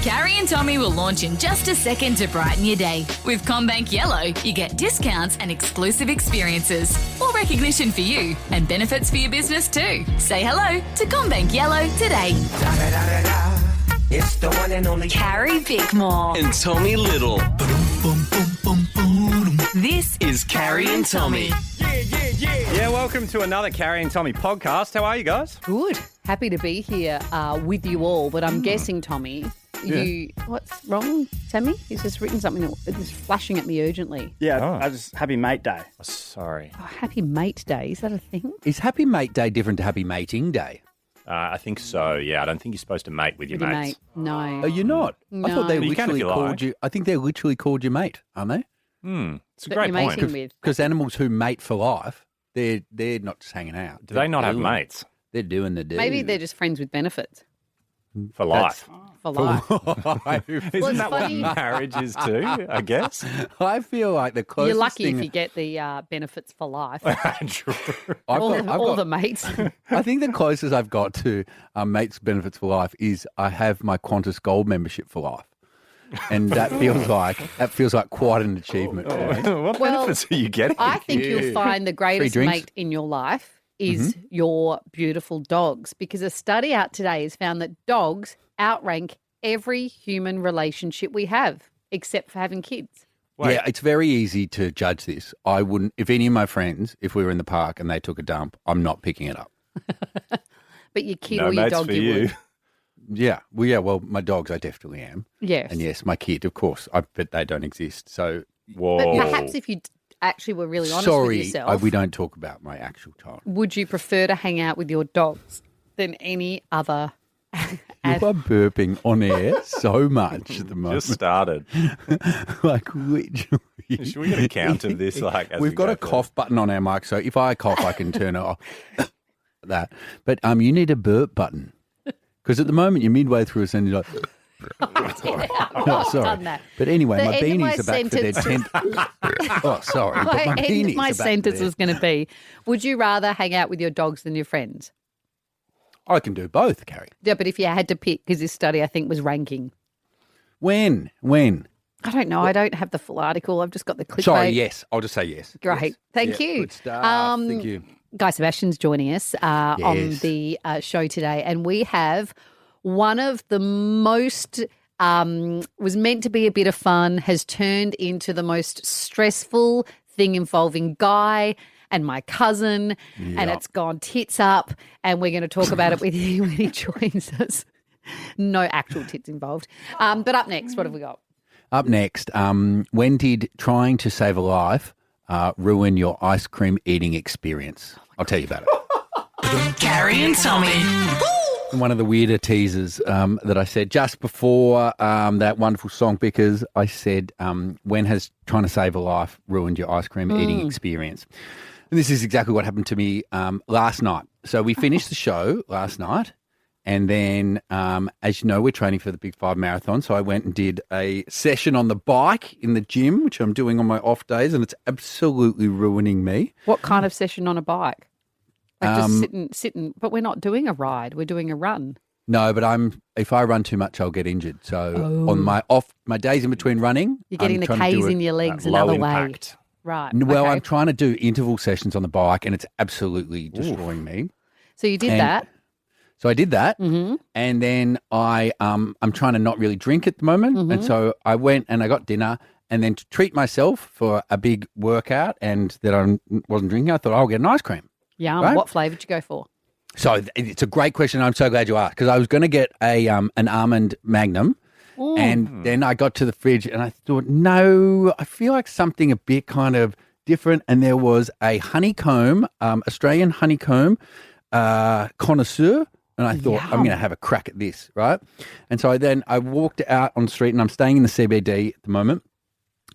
Carrie and Tommy will launch in just a second to brighten your day. With CommBank Yellow, you get discounts and exclusive experiences, more recognition for you, and benefits for your business too. Say hello to CommBank Yellow today. It's the one and only Carrie Bickmore. And Tommy Little. This Is Carrie and Tommy. Yeah, welcome to another Carrie and Tommy podcast. How are you guys? Good. Happy to be here with you all, but I'm guessing, Tommy, what's wrong, Sammy? He's just written something that is flashing at me urgently. Yeah, I just happy mate day. Sorry. Oh, Happy Mate Day, is that a thing? Is Happy Mate Day different to Happy Mating Day? I think so, yeah. I don't think you're supposed to mate with your With your mates. mate? No. Are you not? I thought they No. literally You can if you called like. you. I think they're literally called your mate, aren't they? It's a That great you're point. mating with. Because animals who mate for life, they're not just hanging out. Do they not have doing- mates They're doing the do. Maybe they're just friends with benefits for life? for life. Isn't it's that what funny. marriage is too, I guess? I feel like the closest You're lucky thing if you get the benefits for life. True. all the mates. I think the closest I've got to mates benefits for life is I have my Qantas Gold membership for life. And that feels like quite an achievement for me. What Well, benefits are you getting? I think you'll find the greatest drinks. mate in your life is your beautiful dogs, because a study out today has found that dogs outrank every human relationship we have, except for having kids. Wait. Yeah, it's very easy to judge this. I wouldn't, if any of my friends, if we were in the park and they took a dump, I'm not picking it up. But your kid No or your mates dog, for you you. would. Yeah, well, my dogs, I definitely am. Yes. And yes, my kid, of course, I bet they don't exist. So, Whoa. But perhaps if you actually were really honest with sorry, yourself, we don't talk about my actual child. would you prefer to hang out with your dogs than any other? You are burping on air so much at the moment. Just started. Like, literally. Should we get a count of this? Like, as We've we got go a through? cough button on our mic, so if I cough, I can turn it off. That. But you need a burp button. Because at the moment, you're midway through a sentence, you're like... I've sorry. done that. But anyway, The my end of my beanies are back for their sentence- 10th... Oh, sorry. But My my end beanies of my are back for sentence their- was going to be, would you rather hang out with your dogs than your friends? I can do both, Carrie. Yeah, but if you had to pick, because this study I think was ranking. When? I don't know. I don't have the full article. I've just got the clickbait. Sorry, yes. I'll just say yes. Great. Yes. Thank Yeah, you. Good stuff. Thank you. Guy Sebastian's joining us on Yes. the show today, and we have one of the most was meant to be a bit of fun, has turned into the most stressful thing involving Guy and my cousin, and it's gone tits up, and we're going to talk about it with you when he joins us. No actual tits involved. But up next, what have we got? Up next, when did trying to save a life ruin your ice cream eating experience? I'll tell you about it. Carrie and Tommy. One of the weirder teasers that I said just before that wonderful song, because I said, when has trying to save a life ruined your ice cream eating experience? And this is exactly what happened to me last night. So we finished the show last night, and then, as you know, we're training for the Big 5 Marathon, so I went and did a session on the bike in the gym, which I'm doing on my off days, and it's absolutely ruining me. What kind of session on a bike? Like just sitting, but we're not doing a ride. We're doing a run. No, but if I run too much, I'll get injured. So on my days in between running, You're getting I'm the trying to do K's it- in your legs low another impact. way. Right. Well, okay. I'm trying to do interval sessions on the bike, and it's absolutely destroying me. So you did and- that. So I did that, and then I'm trying to not really drink at the moment, and so I went and I got dinner, and then to treat myself for a big workout, and that I wasn't drinking, I thought I'll get an ice cream. Yum. Right. What flavour did you go for? So it's a great question. I'm so glad you asked, because I was going to get an almond Magnum, and then I got to the fridge and I thought, no, I feel like something a bit kind of different. And there was a honeycomb, Australian honeycomb connoisseur. And I thought, I'm going to have a crack at this, right? And so I walked out on the street, and I'm staying in the CBD at the moment.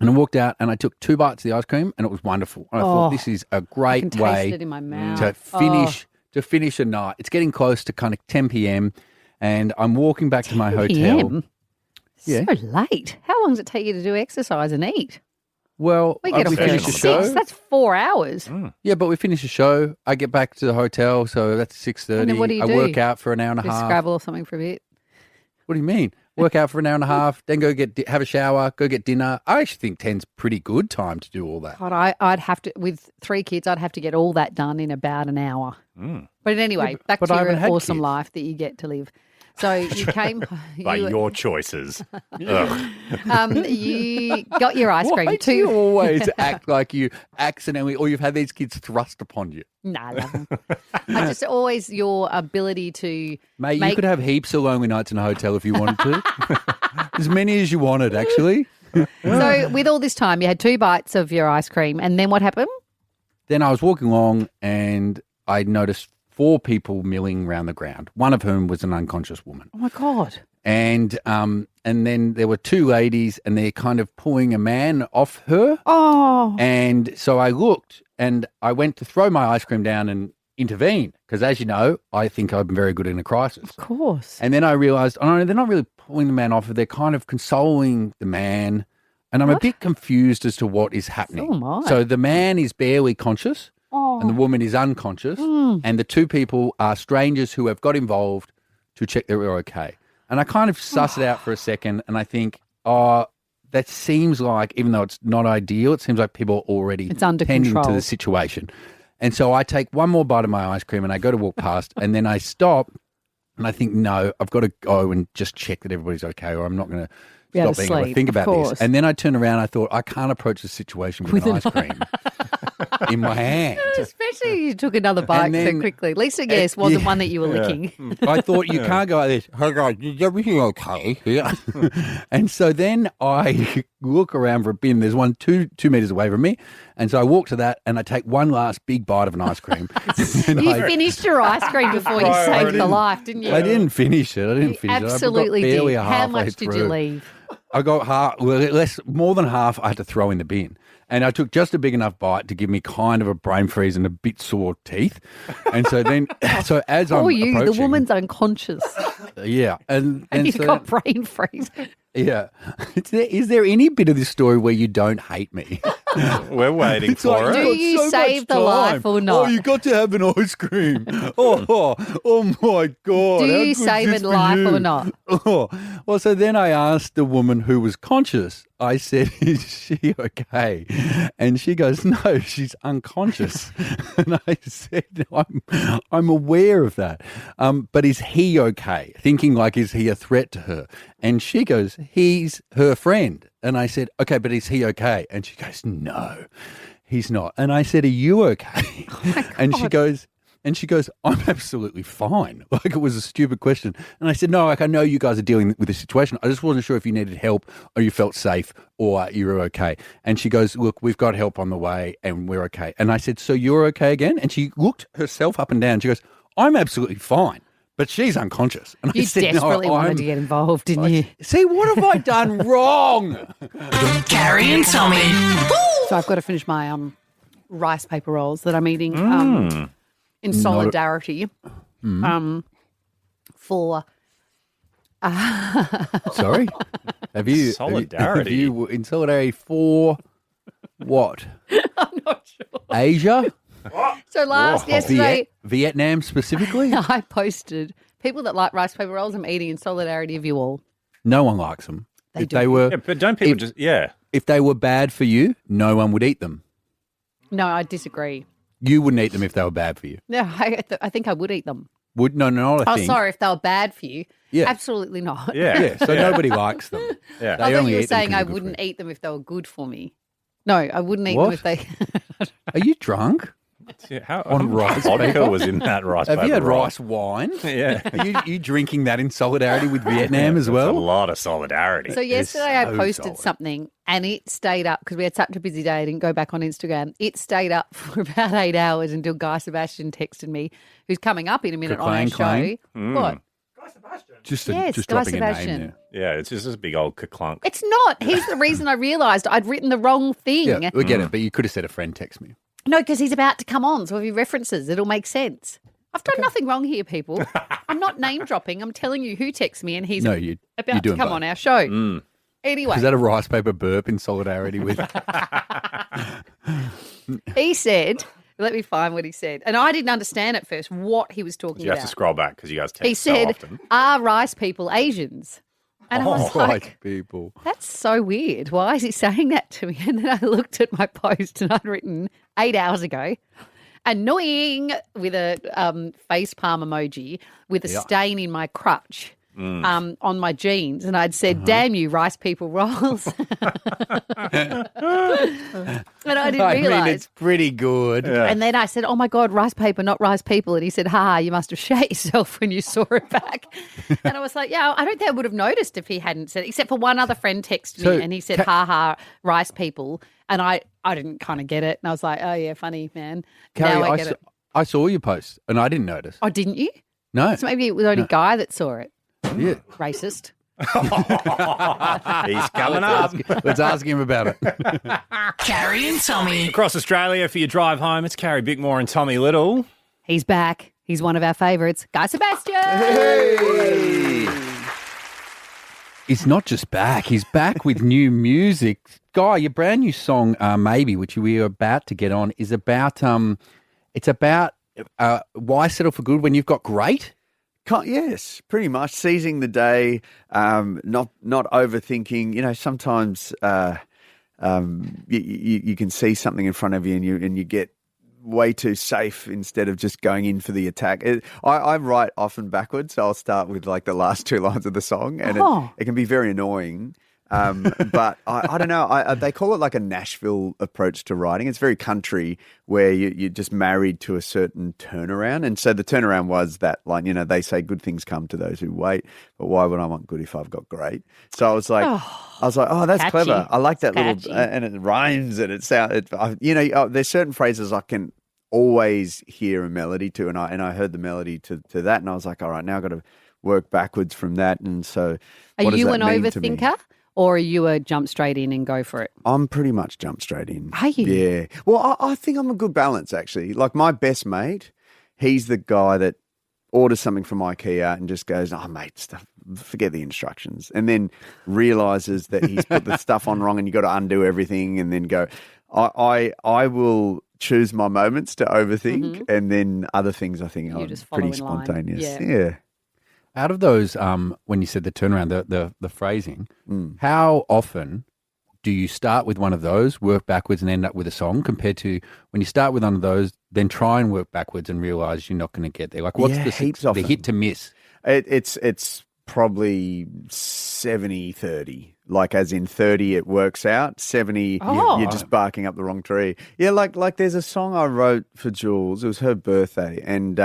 And I walked out and I took 2 bites of the ice cream, and it was wonderful. And I thought, this is a I can great taste way it in my mouth. to finish a night. It's getting close to kind of 10 p.m. and I'm walking back to my hotel. PM? Yeah. So late. How long does it take you to do exercise and eat? Well, We get off here at finish the 6. show. That's 4 hours. Yeah, but we finish the show. I get back to the hotel, so that's 6:30. And then what do you I do? work out for an hour and a Just half. Scrabble or something for a bit. What do you mean? work out for an hour and a half, then go have a shower, go get dinner. I actually think 10's pretty good time to do all that. God, I'd have to, with 3 kids, I'd have to get all that done in about an hour. But anyway, back but to I haven't your had awesome kids. life that you get to live. So you came, By you, your choices. Ugh. you got your ice cream. Why do you always act like you accidentally, or you've had these kids thrust upon you? Nah, I love them. I just always your ability to Mate, you make could have heaps of lonely nights in a hotel if you wanted to. As many as you wanted, actually. So with all this time, you had 2 bites of your ice cream, and then what happened? Then I was walking along and I noticed 4 people milling around the ground, one of whom was an unconscious woman. Oh my God. And then there were 2 ladies and they're kind of pulling a man off her. Oh. And so I looked and I went to throw my ice cream down and intervene because, as you know, I think I'm very good in a crisis. Of course. And then I realised, oh, no, they're not really pulling the man off. They're kind of consoling the man. And I'm a bit confused as to what is happening. So am I. So the man is barely conscious and the woman is unconscious. And the 2 people are strangers who have got involved to check they're okay. And I kind of suss it out for a second and I think, oh, that seems like, even though it's not ideal, it seems like people are already It's under tending to control. the situation. And so I take one more bite of my ice cream and I go to walk past and then I stop and I think, no, I've got to go and just check that everybody's okay or I'm not going to Be able stop to being able to sleep, think of about course. this. And then I turn around, I thought, I can't approach the situation with an ice cream in my hand. Especially you took another bite And so then- quickly. Lisa Guess wasn't yeah. one that you were licking. I thought you can't go like this. Hey guys, is everything okay? Yeah. And so then I look around for a bin. There's one 2 meters away from me. And so I walk to that and I take one last big bite of an ice cream. And You I, finished your ice cream before you saved the life, didn't you? I didn't finish it. You absolutely I got barely did. How halfway much did you through. leave? I got more than half I had to throw in the bin. And I took just a big enough bite to give me kind of a brain freeze and a bit sore teeth. And so then, so as I'm Oh, you, the approaching, woman's unconscious. yeah, and You've so, got brain freeze. yeah. Is there any bit of this story where you don't hate me? We're waiting It's for like, it. Do got you so save much the life time. or not? Oh, you got to have an ice cream. Oh my God. Do how you good's save this it for life you? or not? Oh, well, so then I asked the woman who was conscious, I said, is she okay? And she goes, no, she's unconscious. And I said, I'm aware of that. But is he okay? Thinking like, is he a threat to her? And she goes, he's her friend. And I said, okay, but is he okay? And she goes, no, he's not. And I said, are you okay? And she goes, I'm absolutely fine. Like it was a stupid question. And I said, no, like I know you guys are dealing with the situation. I just wasn't sure if you needed help or you felt safe or you were okay. And she goes, look, we've got help on the way and we're okay. And I said, so you're okay again? And she looked herself up and down. She goes, I'm absolutely fine. But she's unconscious. And You I said, desperately no, wanted to get involved, didn't you? See, what have I done wrong? Carrie and Tommy. So I've got to finish my rice paper rolls that I'm eating in solidarity for Sorry? Have you Solidarity? Have you in solidarity for what? I'm not sure. Asia? so yesterday Vietnam specifically? I posted people that like rice paper rolls I'm eating in solidarity of you all. No one likes them. They if do. they were Yeah, but don't people just, if they were bad for you, no one would eat them. No, I disagree. You wouldn't eat them if they were bad for you. No, I think I would eat them. Would not a Oh, thing. sorry, if they were bad for you. Yeah. Absolutely not. Yeah. Yeah, so nobody likes them. Yeah. They I thought only you were eat them saying 'cause I they're good wouldn't for you. eat them if they were good for me. No, I wouldn't eat them What? if they. Are you drunk? How On rice vodka paper? was in that rice Have paper you had roll. rice wine? Yeah. Are you drinking that in solidarity with Vietnam as That's well? a lot of solidarity. So yesterday I so posted solid. something and it stayed up because we had such a busy day. I didn't go back on Instagram. It stayed up for about 8 hours until Guy Sebastian texted me, who's coming up in a minute on our Clang. show. What? Just Yes, just Guy dropping a name Sebastian. there. Yeah, it's just this big old clunk. It's not. He's the reason I realised I'd written the wrong thing. Yeah, we get it, but you could have said a friend text me. No, because he's about to come on. So if he references, it'll make sense. I've done nothing wrong here, people. I'm not name dropping. I'm telling you who texts me and he's No, you're about to doing come both. on our show. Anyway, Is that a rice paper burp in solidarity with? he said, let me find what he said. And I didn't understand at first what he was talking You have about. to scroll back because you guys text He so said, often. are rice people Asians? And I was White like, people. that's so weird. Why is he saying that to me? And then I looked at my post and I'd written 8 hours ago, annoying, with a face palm emoji with a stain in my crutch. On my jeans, and I'd said, "Damn you, rice people rolls," and I didn't I mean, realise. it's pretty good. And then I said, "Oh my God, rice paper, not rice people," and he said, "Ha, you must have shat yourself when you saw it back." And I was like, "Yeah, I don't think I would have noticed if he hadn't said it, except for one other friend texted me and he said, "Ha ha, rice people," and I didn't kind of get it, and I was like, "Oh yeah, funny man." Carrie, Now I get it. I saw your post and I didn't notice. Oh, didn't you? No. So maybe it was only Guy that saw it. Yeah. Racist. He's coming up. Let's ask him about it. Carrie and Tommy. Across Australia for your drive home, it's Carrie Bickmore and Tommy Little. He's back. He's one of our favourites. Guy Sebastian. He's not just back. He's back with new music. Guy, your brand new song, Maybe, which we are about to get on, is about it's about why settle for good when you've got great? Yes, pretty much seizing the day, not overthinking. You know, sometimes you can see something in front of you and you get way too safe instead of just going in for the attack. I write often backwards, so I'll start with like the last two lines of the song, and it can be very annoying. But I don't know. They call it like a Nashville approach to writing. It's very country, where you're just married to a certain turnaround. And so the turnaround was that line, you know, they say good things come to those who wait, but why would I want good if I've got great? So I was like, oh, that's catchy. clever. I like that Catchy. little, and it rhymes and it sounds, there's certain phrases I can always hear a melody to. And I heard the melody to that. And I was like, all right, now I've got to work backwards from that. And so Are what does you that an mean to me? overthinker? Or are you a jump straight in and go for it? I'm pretty much jump straight in. Are you? Yeah. Well, I think I'm a good balance, actually. Like my best mate, he's the guy that orders something from IKEA and just goes, "Oh, mate, forget the instructions," and then realizes that he's put the stuff on wrong and you got to undo everything and then go. I will choose my moments to overthink, and then other things I think are just follow pretty in line. spontaneous. Yeah. Out of those, when you said the turnaround, the phrasing, how often do you start with one of those, work backwards and end up with a song, compared to when you start with one of those, then try and work backwards and realize you're not going to get there? Like, what's the hit to miss? It's probably 70-30. Like as in 30 it works out, 70 you're just barking up the wrong tree. Yeah, like there's a song I wrote for Jules. It was her birthday, and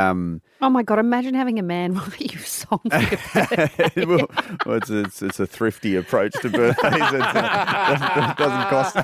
Oh my God, imagine having a man write you a song for your birthday. well, it's a thrifty approach to birthdays. It doesn't cost. We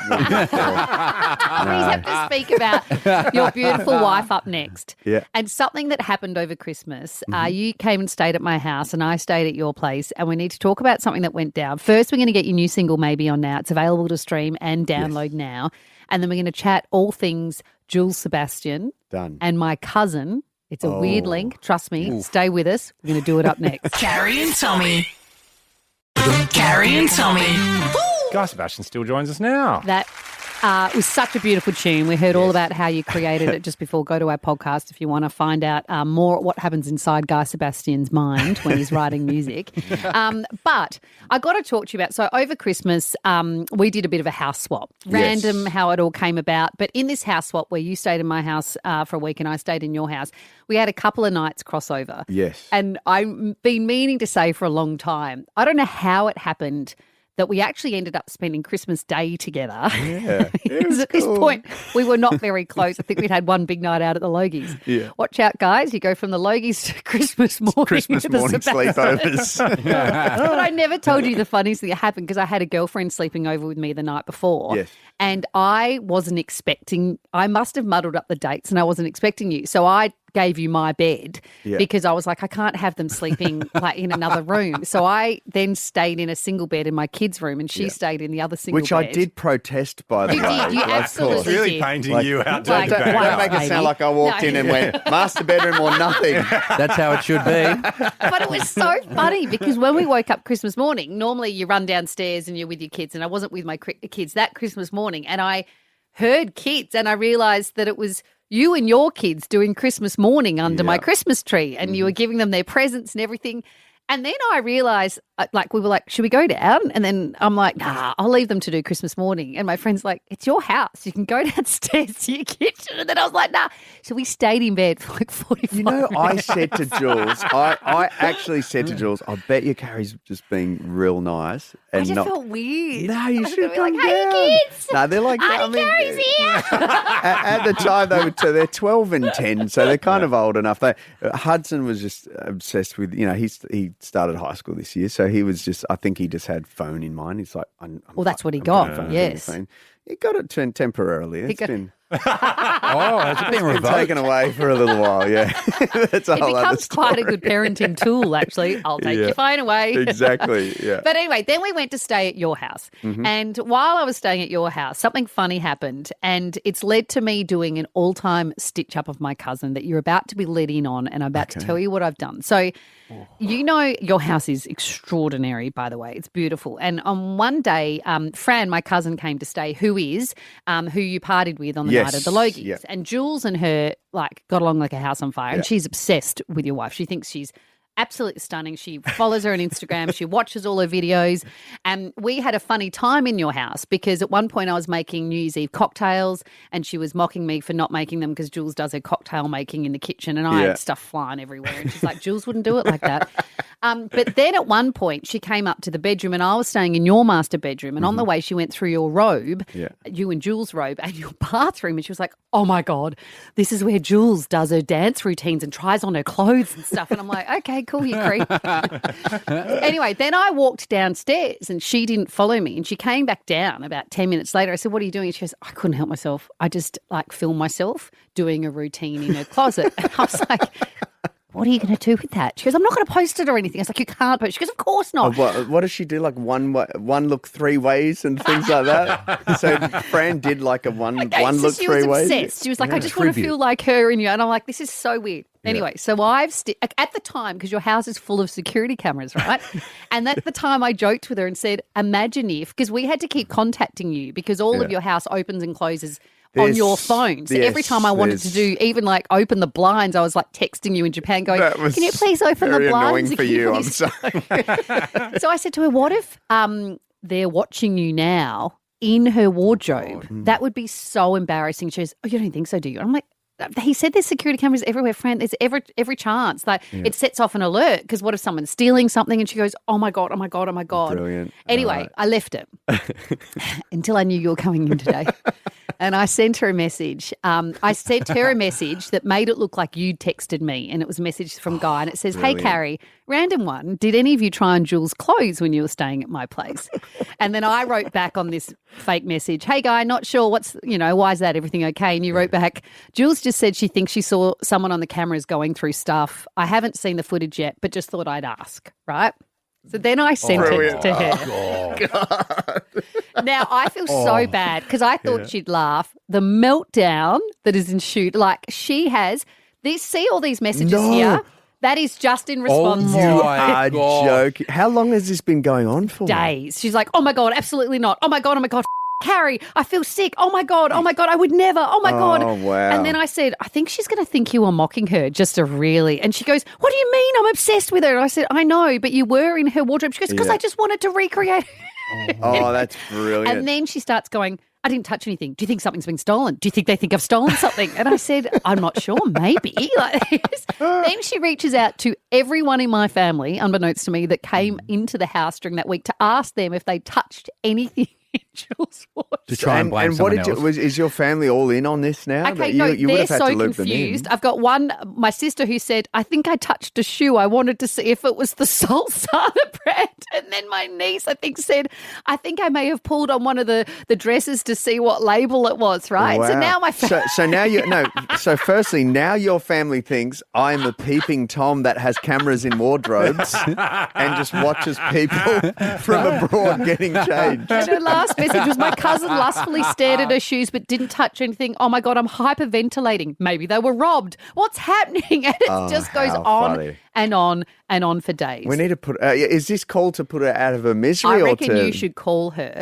have to speak about your beautiful wife up next. Yeah. And something that happened over Christmas. You came and stayed at my house and I stayed at your place, and we need to talk about something that went down. First, we're going to get your new single Maybe on now. It's available to stream and download now. And then we're going to chat all things Jules Sebastian. Done. And my cousin. It's a weird link. Trust me. Stay with us. We're going to do it up next. Carrie and Tommy. Carrie and Tommy. Guy Sebastian still joins us now. That was such a beautiful tune. We heard all about how you created it just before. Go to our podcast if you want to find out more what happens inside Guy Sebastian's mind when he's writing music. But I got to talk to you about, so over Christmas, we did a bit of a house swap. Random how it all came about. But in this house swap where you stayed in my house for a week and I stayed in your house, we had a couple of nights crossover. Yes. And I've been meaning to say for a long time, I don't know how it happened that we actually ended up spending Christmas Day together. Yeah. Because at this point, we were not very close. I think we'd had one big night out at the Logies. Yeah. Watch out, guys. You go from the Logies to Christmas morning. Christmas with the morning Sebastian. sleepovers. But I never told you the funniest thing that happened because I had a girlfriend sleeping over with me the night before. Yes. And I wasn't expecting, I must have muddled up the dates and I wasn't expecting you. So I gave you my bed because I was like, I can't have them sleeping like in another room. So I then stayed in a single bed in my kids' room and she stayed in the other single Which bed. I did protest, by the You way. did. You Like, absolutely It's really did. painting you out. Like, Don't wow. Don't make it Maybe. sound like I walked No. in and went, master bedroom or nothing. That's how it should be. But it was so funny because when we woke up Christmas morning, normally you run downstairs and you're with your kids, and I wasn't with my kids that Christmas morning, and I heard kids and I realised that it was you and your kids doing Christmas morning under my Christmas tree, and you were giving them their presents and everything. And then I realised, we were like, should we go down? And then I'm like, nah, I'll leave them to do Christmas morning. And my friend's like, it's your house. You can go downstairs to your kitchen. And then I was like, nah. So we stayed in bed for like 45 minutes. I said to Jules, I actually said to Jules, I bet you Carrie's just being real nice. And I just felt weird. No, you should be come like, down. hey, kids. No, they're like, Carrie's here. At the time, they're 12 and 10, so they're kind of old enough. Hudson was just obsessed with, he started high school this year, so he was just, I think he just had phone in mind. He's like, that's what he got, yes. He got it temporarily. It's been Has it been revoked? taken away for a little while, yeah. That's a It whole other becomes quite a good parenting tool, actually. I'll take your phone away. Exactly, yeah. But anyway, then we went to stay at your house. Mm-hmm. And while I was staying at your house, something funny happened. And it's led to me doing an all-time stitch-up of my cousin that you're about to be let in on, and I'm about to tell you what I've done. So your house is extraordinary, by the way. It's beautiful. And on one day, Fran, my cousin, came to stay, who you partied with on the night of the Logies. Yep. And Jules and her got along like a house on fire. And she's obsessed with your wife. She thinks she's absolutely stunning. She follows her on Instagram. She watches all her videos. And we had a funny time in your house because at one point I was making New Year's Eve cocktails and she was mocking me for not making them because Jules does her cocktail making in the kitchen and I had stuff flying everywhere. And she's like, Jules wouldn't do it like that. But then at one point she came up to the bedroom and I was staying in your master bedroom and on the way she went through your robe, you and Jules' robe and your bathroom and she was like, oh my God, this is where Jules does her dance routines and tries on her clothes and stuff. And I'm like, okay, cool, you creep. Anyway, then I walked downstairs and she didn't follow me and she came back down about 10 minutes later. I said, what are you doing? And she goes, I couldn't help myself. I just filmed myself doing a routine in her closet. And I was like, what are you going to do with that? She goes, I'm not going to post it or anything. I was like, you can't post. She goes, of course not. What does she do? Like one look 3 ways and things like that? So Fran did like a one look 3 ways? She was obsessed. She was like, I just want to feel like her in you. And I'm like, this is so weird. Anyway, so at the time, because your house is full of security cameras, right? And at the time I joked with her and said, imagine if, because we had to keep contacting you because all of your house opens and closes on your phone. So every time I wanted to do, even like open the blinds, I was like texting you in Japan going, can you please open the blinds? Very annoying for you, I'm sorry. So I said to her, what if they're watching you now in her wardrobe? That would be so embarrassing. She goes, oh, you don't think so, do you? And I'm like, he said there's security cameras everywhere, Fran. There's every chance. Like it sets off an alert because what if someone's stealing something? And she goes, oh my God, oh my God, oh my God. Brilliant. Anyway, I left it until I knew you were coming in today. And I sent her a message. I sent her a message that made it look like you'd texted me. And it was a message from Guy. And it says, hey, Carrie, random one. Did any of you try on Jules' clothes when you were staying at my place? And then I wrote back on this fake message, hey, Guy, not sure why is that? Everything okay? And you wrote back, Jules just said she thinks she saw someone on the cameras going through stuff. I haven't seen the footage yet, but just thought I'd ask, right? So then I sent it to her. Now, I feel so bad because I thought she'd laugh. The meltdown that is ensued, like she has, see all these messages here? That is just in response to you are joking. How long has this been going on for? Days. She's like, oh my God, absolutely not. Oh my God, Carrie, I feel sick. Oh my God, I would never. Oh my God. Oh, wow. And then I said, I think she's going to think you were mocking her just to really. And she goes, what do you mean? I'm obsessed with her. And I said, I know, but you were in her wardrobe. She goes, because I just wanted to recreate her. Oh, that's brilliant. And then she starts going, I didn't touch anything. Do you think something's been stolen? Do you think they think I've stolen something? And I said, I'm not sure, maybe. Like this. Then she reaches out to everyone in my family, unbeknownst to me, that came into the house during that week to ask them if they touched anything in Jules' wardrobe. To try and blame someone else. Is your family all in on this now? Okay, you would they're have had so to loop confused. them in. I've got my sister who said, I think I touched a shoe. I wanted to see if it was the Salsana brand. And then my niece, I think, said, I think I may have pulled on one of the dresses to see what label it was, right? Wow. So now my So firstly, now your family thinks I'm a peeping Tom that has cameras in wardrobes and just watches people from abroad getting changed. And her last message was, my cousin lustfully stared at her shoes but didn't touch anything. Oh my God, I'm hyperventilating. Maybe they were robbed. What's happening? And it just goes on funny. and on and on for days. We need to put. Is this call to put her out of her misery? I reckon you should call her.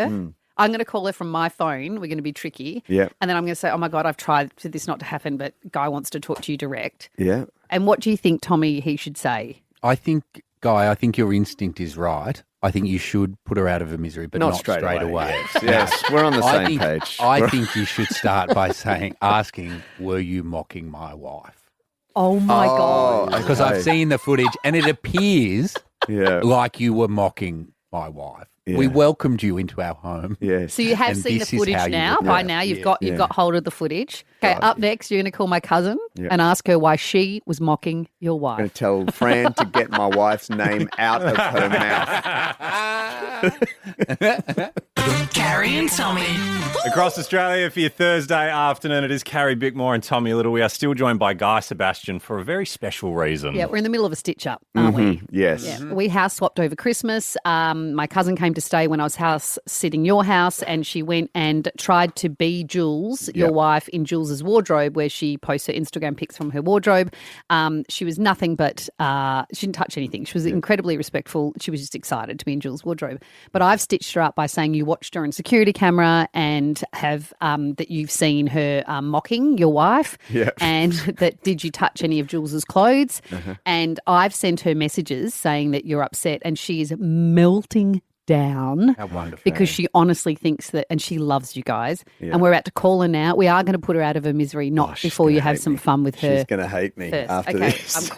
I'm going to call her from my phone. We're going to be tricky. Yeah. And then I'm going to say, oh my God, I've tried for this not to happen, but Guy wants to talk to you direct. Yeah. And what do you think, Tommy, he should say? I think Guy, I think your instinct is right. I think you should put her out of her misery, but not straight away. Yes, we're on the same page. I think you should start by asking, were you mocking my wife? Oh, my God. Because I've seen the footage and it appears like you were mocking my wife. Yeah. We welcomed you into our home. Yes. So you have And seen the this is footage how you now. would- By now, you've got hold of the footage. Okay, up next, you're going to call my cousin and ask her why she was mocking your I'm going wife. to tell Fran to get my wife's name out of her mouth. Carrie and Tommy. Across Australia for your Thursday afternoon, it is Carrie Bickmore and Tommy Little. We are still joined by Guy Sebastian for a very special reason. Yeah, we're in the middle of a stitch-up, aren't we? Yes. Yeah. We house swapped over Christmas. My cousin came to stay when I was house sitting your house, and she went and tried to be Jules, your wife, in Jules's wardrobe, where she posts her Instagram pics from her wardrobe. She was nothing but she didn't touch anything. She was incredibly respectful. She was just excited to be in Jules's wardrobe. But I've stitched her up by saying you watched her on security camera and have that you've seen her mocking your wife, and that did you touch any of Jules's clothes? And I've sent her messages saying that you're upset, and she is melting down because she honestly thinks that, and she loves you guys. And we're about to call her now. We are going to put her out of her misery, not before you have some fun with her. She's going to hate me first. after Okay, this.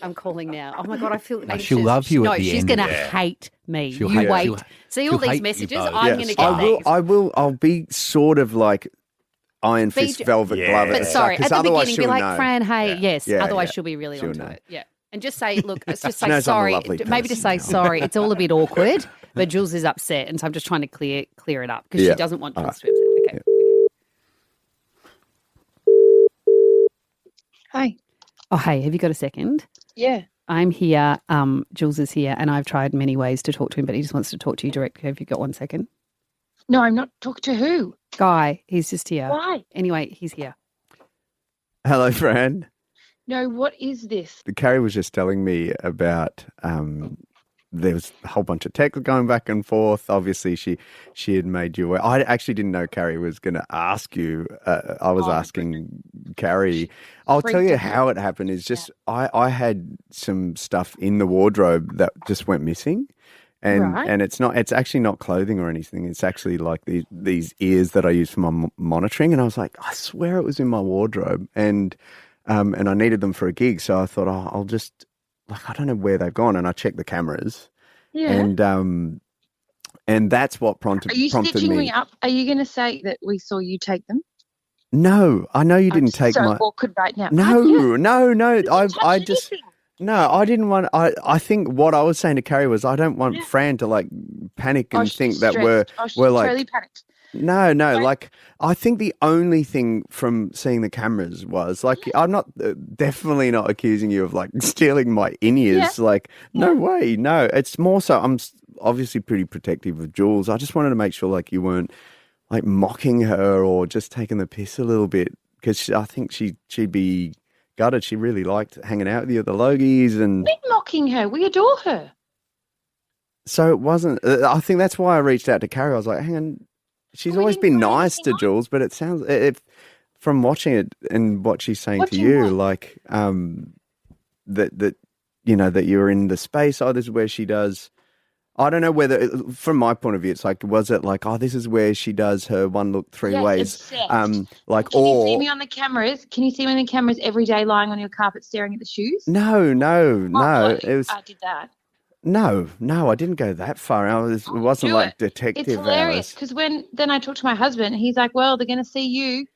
I'm calling now. Oh my God, I feel anxious. she'll love you No, at the she's end going of to it. hate me. She'll You hate- wait. she'll- See she'll all these hate you messages? both. I'm going to get these. I'll be sort of like Iron Fist velvet glove at But the sorry, start, at 'cause the otherwise beginning, be she'll like, know. Fran, hey, yes. Yeah, Otherwise, yeah. she'll be really She'll onto know. it. Yeah. And just say, look, let's just She say knows I'm a sorry. lovely Maybe just say person. sorry. It's all a bit awkward, but Jules is upset, and so I'm just trying to clear it up because Yeah. she doesn't want Jules All to be upset. Okay. Hi. Oh, hey, have you got a second? Yeah. I'm here. Jules is here, and I've tried many ways to talk to him, but he just wants to talk to you directly. Have you got 1 second? No, I'm not talking to who? Guy, he's just here. Why? Anyway, he's here. Hello, Fran. No, what is this? Carrie was just telling me about there was a whole bunch of text going back and forth. Obviously, she had made you aware. I actually didn't know Carrie was going to ask you. I was asking Carrie. I'll tell you how it happened. Is just I had some stuff in the wardrobe that just went missing. And it's actually not clothing or anything. It's actually like these ears that I use for my monitoring. And I was like, I swear it was in my wardrobe. And I needed them for a gig. So I thought, I'll just, like, I don't know where they've gone. And I checked the cameras. Yeah. And that's what prompted Are you prompted stitching me. me up? Are you going to say that we saw you take them? No, I know you didn't take so my. awkward right now. No. I Touch just. anything. No, I didn't want. I think what I was saying to Carrie was, I don't want Fran to like panic and she's think that stressed. we're She's like. totally panicked. No, like I think the only thing from seeing the cameras was like I'm not definitely not accusing you of like stealing my in-ears. Like no way, no. It's more so I'm obviously pretty protective of Jules. I just wanted to make sure like you weren't like mocking her or just taking the piss a little bit because I think she'd be gutted. She really liked hanging out with you at the Logies and. We're mocking her. We adore her. So it wasn't. I think that's why I reached out to Carrie. I was like, hang on. She's always been nice to Jules, but it sounds from watching it and what she's saying to you, like that you know that you're in the space. Oh, this is where she does. I don't know whether, from my point of view, it's like, was it like, oh, this is where she does her one look three ways, like, Can or you see me on the cameras? Can you see me on the cameras every day, lying on your carpet, staring at the shoes? No. It was. I did that. No, I didn't go that far. It wasn't like detective It's hilarious hours. because then I talked to my husband, he's like, well, they're going to see you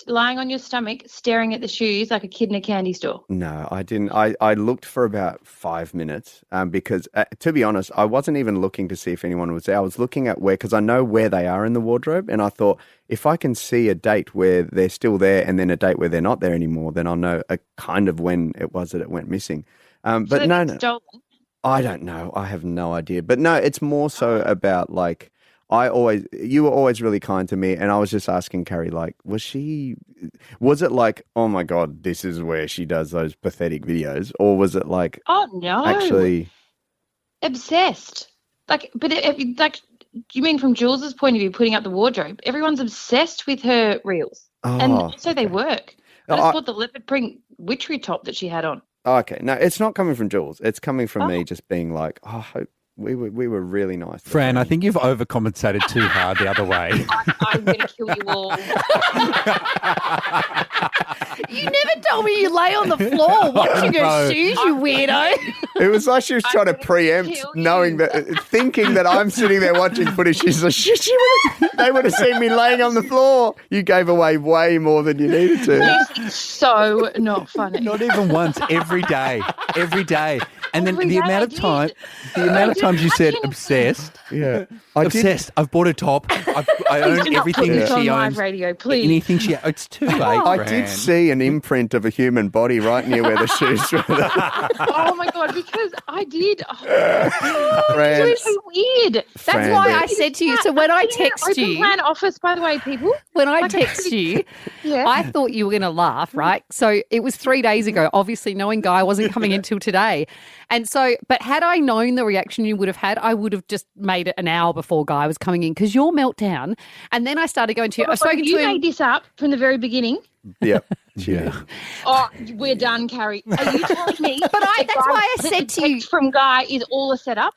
lying on your stomach, staring at the shoes like a kid in a candy store. No, I didn't. I looked for about 5 minutes because, to be honest, I wasn't even looking to see if anyone was there. I was looking at because I know where they are in the wardrobe, and I thought if I can see a date where they're still there and then a date where they're not there anymore, then I'll know kind of when it was that it went missing. But so no. Stolen. I don't know. I have no idea. But no, it's more so about like you were always really kind to me, and I was just asking Carrie, like, was it like, oh my God, this is where she does those pathetic videos, or was it like, oh no, actually obsessed? Like, but like, you mean from Jules's point of view, putting up the wardrobe? Everyone's obsessed with her reels, and also they work. I just bought the leopard print witchery top that she had on. Oh, okay. No, it's not coming from Jules. It's coming from me just being like, oh, I hope we were really nice. Fran, I think you've overcompensated too hard the other way. I'm going to kill you all. You never told me you lay on the floor watching her shoes, you weirdo. It was like she was trying to preempt, thinking that I'm sitting there watching footage. She's like, shit, they would have seen me laying on the floor. You gave away way more than you needed to. It's so not funny. Not even once, every day. And then the amount of times you said obsessed. Yeah. Obsessed. I've bought a top. I own everything that she owns. Radio, please. Anything she it's too late. I did see an imprint of a human body right near where the shoes were. Oh my God, because I did. Oh, Fran, it's so weird. That's why I said to you. So when I text open you, plan office, by the way, people. when I text you, Yeah. I thought you were going to laugh, right? So it was 3 days ago. Obviously, knowing Guy wasn't coming until today. And so, but had I known the reaction you would have had, I would have just made it an hour before Guy was coming in because your meltdown. And then I started going to you. I've spoken to you him. made this up from the very beginning. Yep. Yeah. Oh, we're done, Carrie. Are you telling me? But that's why I said to you. From Guy is all a setup.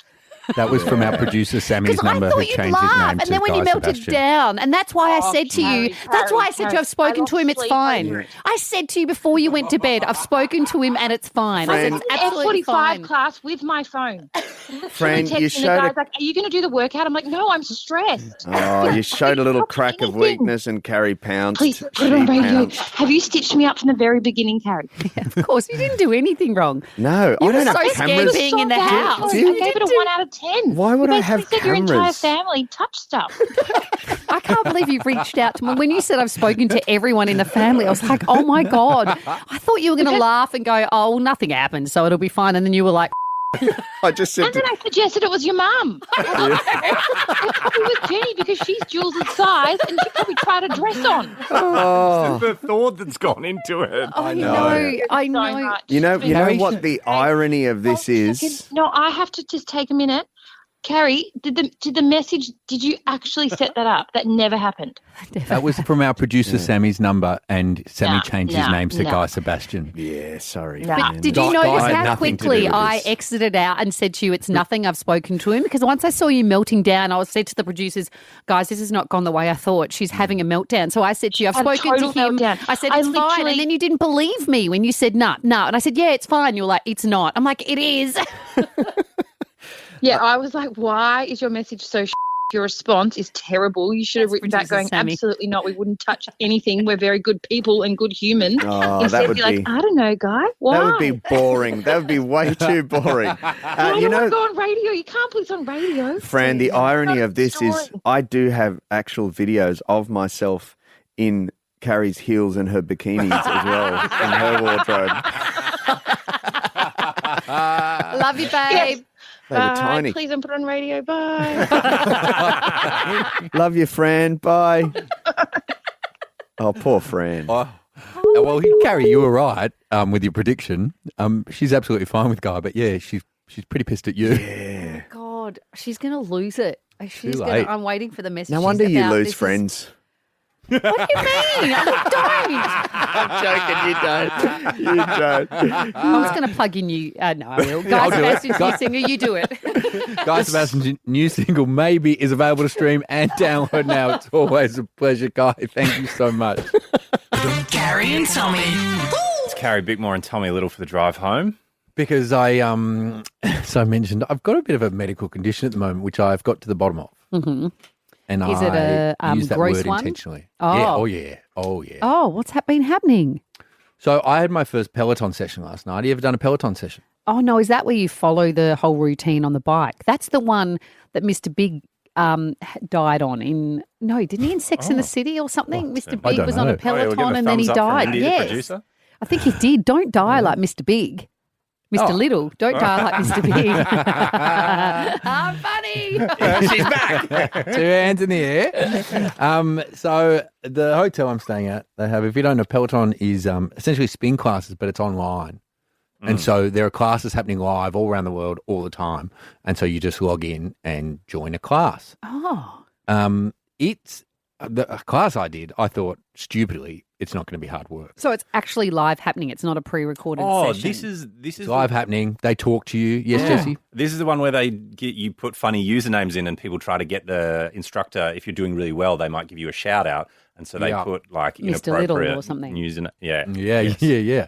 That was from our producer Sammy's Because I number thought who you'd changed his laugh, name and to then when Guy you melted Sebastian. down, and that's why I said to you, that's why I said to you, I've spoken to him, it's fine. I said to you before you went to bed, I've spoken to him and it's fine. I said it's absolutely F45 fine. class with my phone. Fran, you The showed guy's like, are you going to do the workout? I'm like, no, I'm stressed. Oh, you showed a little crack of weakness and Carrie pounced. Please put it on She radio. pounced. Have you stitched me up from the very beginning, Carrie? Of course, you didn't do anything wrong. No, You I don't were have so scared cameras. being in the house. I You gave it a 1 out of 10. Why would You I have basically said your entire cameras? family touch stuff. I can't believe you've reached out to me. When you said I've spoken to everyone in the family, I was like, oh my God. I thought you were going to laugh and go, oh, well, nothing happened, so it'll be fine. And then you were like, I just said And then I suggested it was your mum. It probably was Jenny because she's Jules' size and she probably tried a dress on. The thought that's gone into it. I know. So much. You know Carrie- what the irony of this is? No, I have to just take a minute. Carrie, did the message, did you actually set that up? That never happened. That was from our producer Sammy's number, and Sammy No, changed his no, name to no. Guy Sebastian. Yeah, sorry. No. But did Guy- you Guy notice had how nothing to do quickly with I this. exited out and said to you, it's nothing, I've spoken to him? Because once I saw you melting down, I said to the producers, guys, this has not gone the way I thought. She's having a meltdown. So I said to you, I've Had a spoken to total him. meltdown. I said, I it's fine. literally- And then you didn't believe me when you said, no. And I said, yeah, it's fine. You're like, it's not. I'm like, it is. Yeah, I was like, why is your message so Your response is terrible. You should have That's written back producer going, Sammy. absolutely not. We wouldn't touch anything. We're very good people and good humans. Oh, Instead, that would be like, be I don't know, Guy. Why? that would be boring. That would be way too boring. Why You do I know, go on radio? You can't put this on radio. Fran, the irony not of this is story. I do have actual videos of myself in Carrie's heels and her bikinis as well in her wardrobe. Love you, babe. They were Bye. tiny. Please don't put it on radio. Bye. Love you, Fran. Bye. Oh, poor Fran. Oh, well, Carrie, you were right with your prediction. She's absolutely fine with Guy, but yeah, she's pretty pissed at you. Yeah. God, she's going to lose it. She's Too gonna, late. I'm waiting for the message. No wonder you about lose this is- friends. What do you mean? I I'm joking. You don't. You don't. I'm just going to plug in you. No, I will. I'll Guy do it. Sebastian's new singer, you do it. Guy Sebastian's new single, Maybe, is available to stream and download now. It's always a pleasure, Guy. Thank you so much. Carrie and Tommy. It's Carrie Bickmore and Tommy Little for the drive home. Because as I mentioned, I've got a bit of a medical condition at the moment, which I've got to the bottom of. Mm-hmm. And Is it a, use that gross word one? intentionally. Oh. Yeah. Oh, yeah. Oh, yeah. Oh, what's been happening? So I had my first Peloton session last night. Have you ever done a Peloton session? Oh, no, is that where you follow the whole routine on the bike? That's the one that Mr. Big died on in, no, didn't he in Sex and the City or something? Mr. I Big don't was on know. a Peloton and then he From died. Indy, the Yes. producer. I think he did. Don't die like Mr. Big. Mr. Oh. Little, don't die like Mr. Big. I'm funny. She's back. 2 hands in the air. So the hotel I'm staying at, they have, if you don't know, Peloton is essentially spin classes, but it's online. And so there are classes happening live all around the world all the time. And so you just log in and join a class. Oh, It's the class I did, I thought stupidly, it's not going to be hard work. So it's actually live happening. It's not a pre-recorded session. this is It's live happening. They talk to you. Yes, Jesse? This is the one where they get you put funny usernames in, and people try to get the instructor. If you're doing really well, they might give you a shout out, and so they put like Mr. inappropriate Little or something. username. Yeah, Yeah.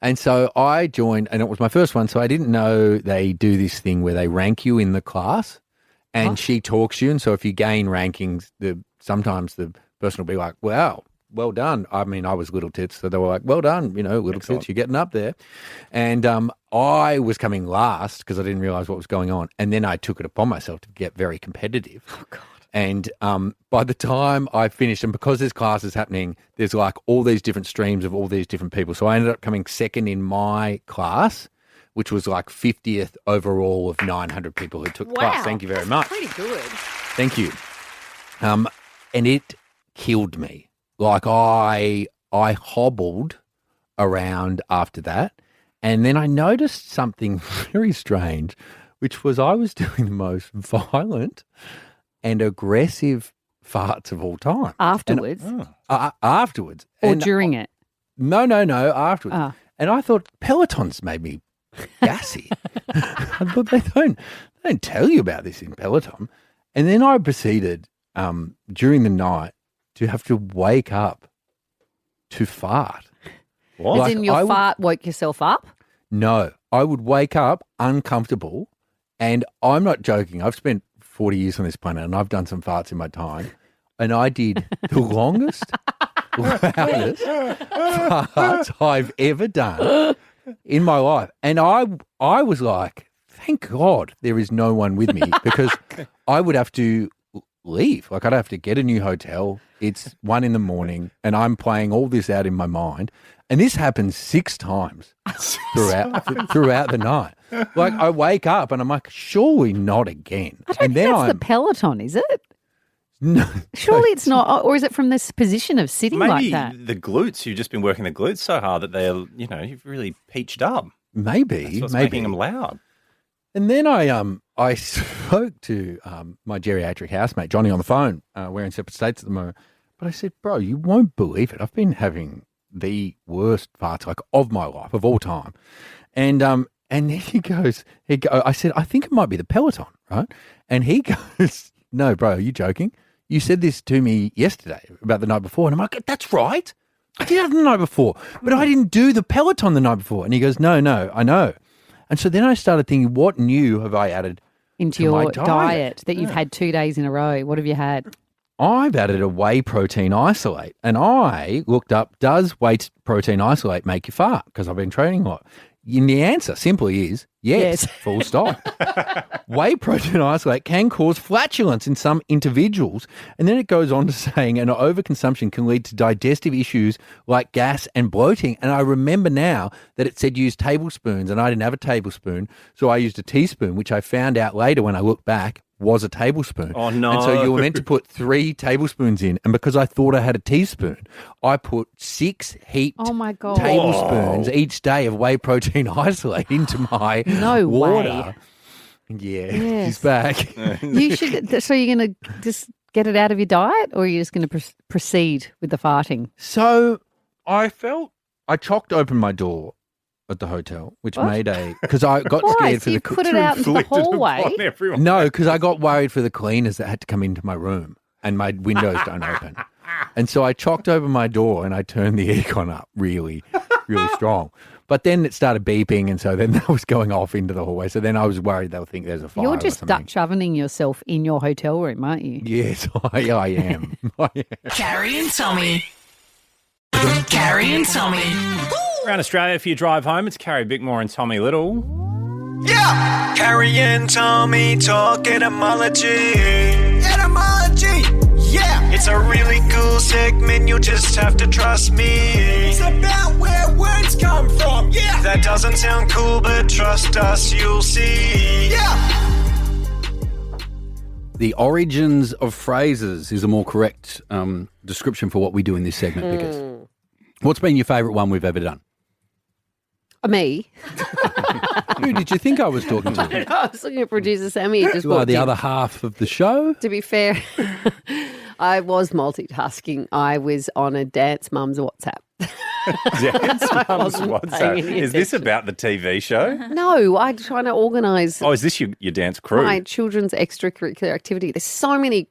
And so I joined, and it was my first one, so I didn't know they do this thing where they rank you in the class, and she talks to you, and so if you gain rankings, sometimes the person will be like, wow, well done. I mean, I was little tits, so they were like, well done, little tits, you're getting up there. And I was coming last because I didn't realize what was going on. And then I took it upon myself to get very competitive. Oh, God. And by the time I finished, and because there's classes happening, there's like all these different streams of all these different people. So I ended up coming second in my class, which was like 50th overall of 900 people who took the class. Thank you very much. Pretty good. Thank you. And it killed me. Like I hobbled around after that, and then I noticed something very strange, which was I was doing the most violent and aggressive farts of all time. Afterwards? Afterwards. Or And during it? No, afterwards. And I thought Peloton's made me gassy. I thought they don't tell you about this in Peloton. And then I proceeded during the night to have to wake up to fart. What? As in your fart woke yourself up? No, I would wake up uncomfortable, and I'm not joking. I've spent 40 years on this planet, and I've done some farts in my time, and I did the longest, loudest farts I've ever done in my life. And I was like, thank God there is no one with me, because I would have to leave. Like, I'd have to get a new hotel. It's 1 a.m, and I'm playing all this out in my mind. And this happens 6 times throughout the night. Like, I wake up and I'm like, surely not again. I don't think that's the Peloton, is it? No. Surely it's not. Or is it from this position of sitting like that? Maybe the glutes. You've just been working the glutes so hard that they're, you've really peached up. Maybe. That's what's making them loud. And then I spoke to my geriatric housemate, Johnny, on the phone. We're in separate states at the moment. But I said, bro, you won't believe it. I've been having the worst farts of my life, of all time. And then I said, I think it might be the Peloton, right? And he goes, no, bro, are you joking? You said this to me yesterday about the night before. And I'm like, that's right. I did it the night before, but I didn't do the Peloton the night before. And he goes, no, I know. And so then I started thinking, what new have I added into to your my diet that you've had 2 days in a row? What have you had? I've added a whey protein isolate, and I looked up, does whey protein isolate make you fart? Because I've been training a lot. And the answer simply is yes. Full stop. Whey protein isolate can cause flatulence in some individuals. And then it goes on to saying an overconsumption can lead to digestive issues like gas and bloating. And I remember now that it said use tablespoons, and I didn't have a tablespoon. So I used a teaspoon, which I found out later when I looked back was a tablespoon. Oh, no. And so you were meant to put 3 tablespoons in. And because I thought I had a teaspoon, I put 6 heaped tablespoons each day of whey protein isolate into my water. Way. Yeah, he's back. You should. So you're going to just get it out of your diet, or are you just going to proceed with the farting? So I chocked open my door at the hotel, which made because I got scared for you put it out into the hallway. No, because I got worried for the cleaners that had to come into my room, and my windows don't open. And so I chocked open my door and I turned the aircon up really, really strong. But then it started beeping, and so then that was going off into the hallway. So then I was worried they'll think there's a fire. You're just Dutch ovening yourself in your hotel room, aren't you? Yes, I am. Carrie and Tommy. Carrie and Tommy. Around Australia, for your drive home, it's Carrie Bickmore and Tommy Little. Yeah! Carrie and Tommy talk etymology. Etymology! Yeah! It's a really cool segment, you'll just have to trust me. It's about where words come from, yeah! That doesn't sound cool, but trust us, you'll see. Yeah! The origins of phrases is a more correct description for what we do in this segment, because what's been your favourite one we've ever done? Me. Who did you think I was talking to? I was looking at producer Sammy. You are the other half of the show. To be fair, I was multitasking. I was on a Dance Mum's WhatsApp. Dance Mum's wasn't WhatsApp. paying any Is this attention. about the TV show? No, I'm trying to organise Oh, is this your dance crew? my children's extracurricular activity. There's so many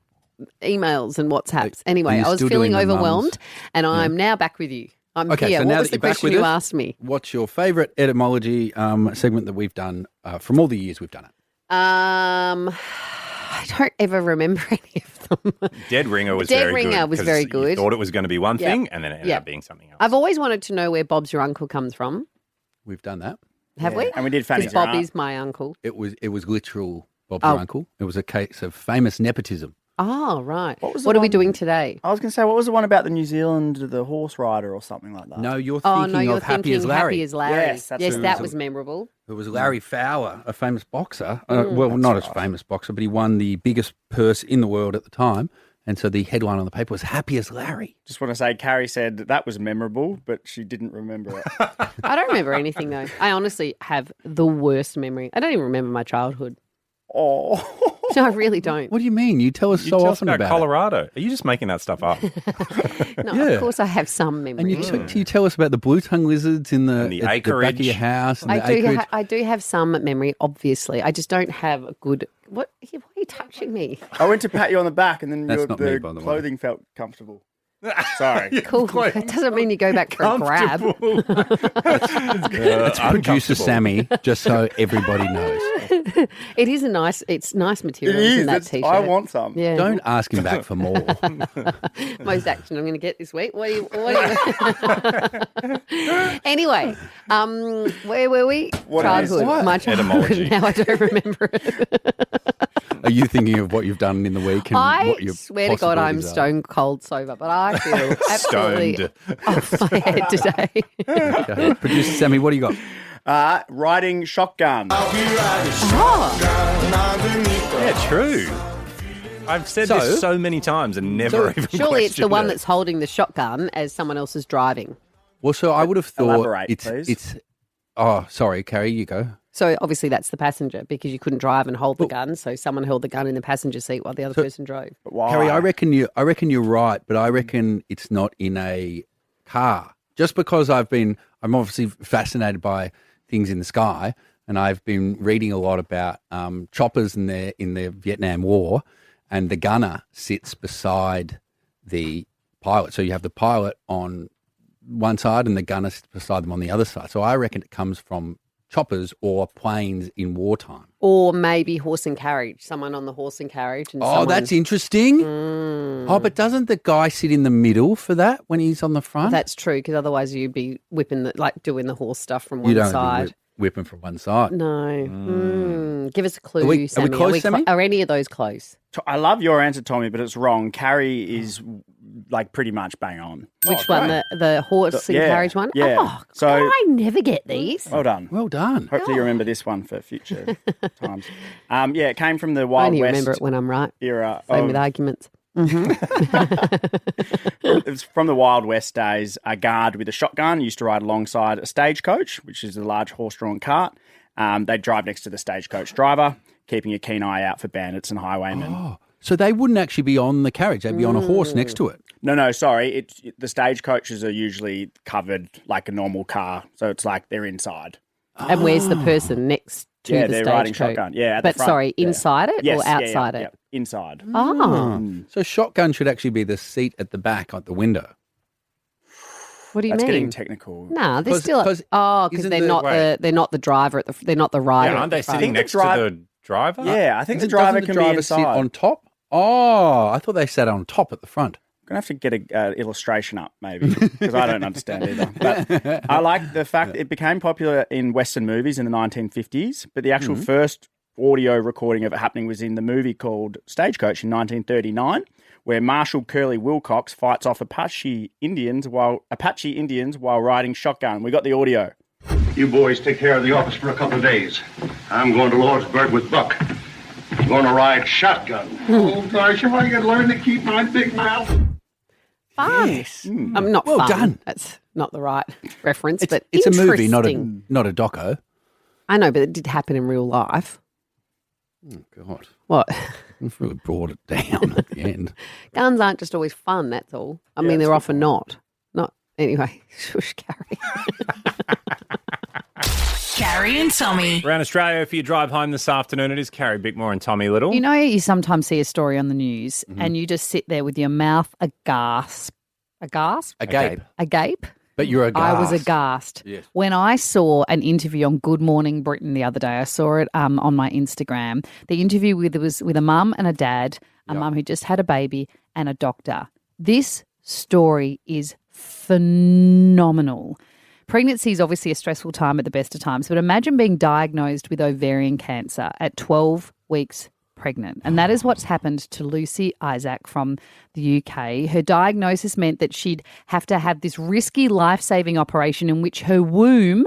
emails and WhatsApps. Anyway, Are you I was still feeling doing the overwhelmed, and I'm now back with you. I'm Okay, here. so What now was that the you're back question with you us, asked me? What's your favourite etymology segment that we've done from all the years we've done it? I don't ever remember any of them. Dead Ringer was Dead very good. Ringer was 'cause very You good. thought it was going to be one Yep. thing, and then it ended Yep. up being something else. I've always wanted to know where Bob's your uncle comes from. We've done that. Have we? And we did Fanny's Because Bob Aunt. is my uncle. It was literal Bob's Oh. your uncle. It was a case of famous nepotism. Oh, right. What was the What are we one- doing today? I was going to say, what was the one about the New Zealand, the horse rider or something like that? No, you're Oh, thinking no, you're of Happy thinking as Larry. Happy as Larry. Yes, that's yes, who it that was. was memorable. It was Larry Fowler, a famous boxer. Well, not as famous boxer, but he won the biggest purse in the world at the time. And so the headline on the paper was Happy as Larry. Just want to say, Carrie said that was memorable, but she didn't remember it. I don't remember anything, though. I honestly have the worst memory. I don't even remember my childhood. Oh. No, I really don't. What do you mean? You tell us You so tell us often about about Colorado. Are you just making that stuff up? No, Yeah. of course I have some it. memory. And you tell us about the blue tongue lizards in And the at the back of acreage. your house. And I the do. acreage. I do have some memory. Obviously, I just don't have a good. What? Why are you touching me? I went to pat you on the back and then That's not me, the by the way. clothing felt comfortable. Sorry. Cool. It doesn't mean you go back for a grab. It's producer Sammy, just so everybody knows. It is a nice. It's nice It material is. in that It's- t-shirt. I want some. Yeah. Don't ask him back for more. Most action I'm going to get this week. What do you... Anyway, where were we? What is- Childhood. What? My childhood. Etymology. Now I don't remember it. Are you thinking of what you've done in the week? And I what your swear to God, I'm possibilities are? stone cold sober, but I feel absolutely Stoned. off my head today. Okay. Producer Sammy, what do you got? Riding shotgun. Yeah, true. I've said So- this so many times and never even Surely it's the questioned one it. that's holding the shotgun as someone else is driving. Well, so I would have thought Elaborate, please. it's. Oh, sorry, Carrie, you go. So obviously that's the passenger because you couldn't drive and hold the gun. So someone held the gun in the passenger seat while the other person drove. But why? Carrie, I reckon you're right, but I reckon it's not in a car. Just because I'm obviously fascinated by things in the sky, and I've been reading a lot about choppers in the Vietnam War, and the gunner sits beside the pilot. So you have the pilot on one side and the gunner sits beside them on the other side. So I reckon it comes from choppers or planes in wartime. Or maybe horse and carriage, someone on the horse and carriage. And Oh, someone... that's interesting. Oh, but doesn't the guy sit in the middle for that when he's on the front? That's true because otherwise you'd be whipping, doing the horse stuff from you one don't side. whipping from one side. No. Give us a clue, Are we Sammy. close, Sammy? Are any of those close? I love your answer, Tommy, but it's wrong. Carrie is pretty much bang on. Which one? The horse and yeah, carriage one? yeah. Oh, So- I never get these. Well done. Well done. Hopefully you remember this one for future times. Yeah, it came from the I Wild only West remember it when I'm right. era. Same with arguments. It was from the Wild West days. A guard with a shotgun used to ride alongside a stagecoach, which is a large horse-drawn cart. They'd drive next to the stagecoach driver, keeping a keen eye out for bandits and highwaymen. Oh, so they wouldn't actually be on the carriage; they'd be on a horse next to it. No, sorry. The stagecoaches are usually covered like a normal car, so it's like they're inside. And where's the person next to Yeah, the they're riding stagecoach? shotgun. Yeah, at the But front. sorry, Yeah. inside it Yes, or outside it? Yeah, inside. Oh, So shotgun should actually be the seat at the back, at the window. what do you That's mean? getting technical. Nah, they're 'Cause- still. 'cause Because isn't they're the- not wait. they're not the driver they're not the rider. Yeah, at aren't the they front. sitting the next to drive- the driver? Yeah, I think the Doesn't driver the can driver be sit inside. on top? Oh, I thought they sat on top at the front. I'm going to have to get an illustration up, maybe, because I don't understand either. But I like the fact it became popular in Western movies in the 1950s, but the actual first audio recording of it happening was in the movie called Stagecoach in 1939, where Marshal Curly Wilcox fights off Apache Indians while riding shotgun. We got the audio. You boys take care of the office for a couple of days. I'm going to Lordsburg with Buck. I'm going to ride shotgun. Oh, gosh, if I could learn to keep my big mouth. Fun. Yes. I'm not Well fun. done. That's not the right reference, It's, but it's a movie, not interesting. a doco. I know, but it did happen in real life. Oh, God. What? You've really brought it down at the end. Guns aren't just always fun, that's all. I mean, they're often not. Anyway, shush, Carrie. Carrie and Tommy. Around Australia, if you drive home this afternoon, it is Carrie Bickmore and Tommy Little. You know, you sometimes see a story on the news and you just sit there with your mouth aghast. Aghast? Agape. Agape? But you're aghast. I was aghast. Yes. When I saw an interview on Good Morning Britain the other day, I saw it on my Instagram. The interview was with a mum and a dad, a mum who just had a baby, and a doctor. This story is phenomenal. Pregnancy is obviously a stressful time at the best of times, but imagine being diagnosed with ovarian cancer at 12 weeks pregnant. And that is what's happened to Lucy Isaac from the UK. Her diagnosis meant that she'd have to have this risky life-saving operation in which her womb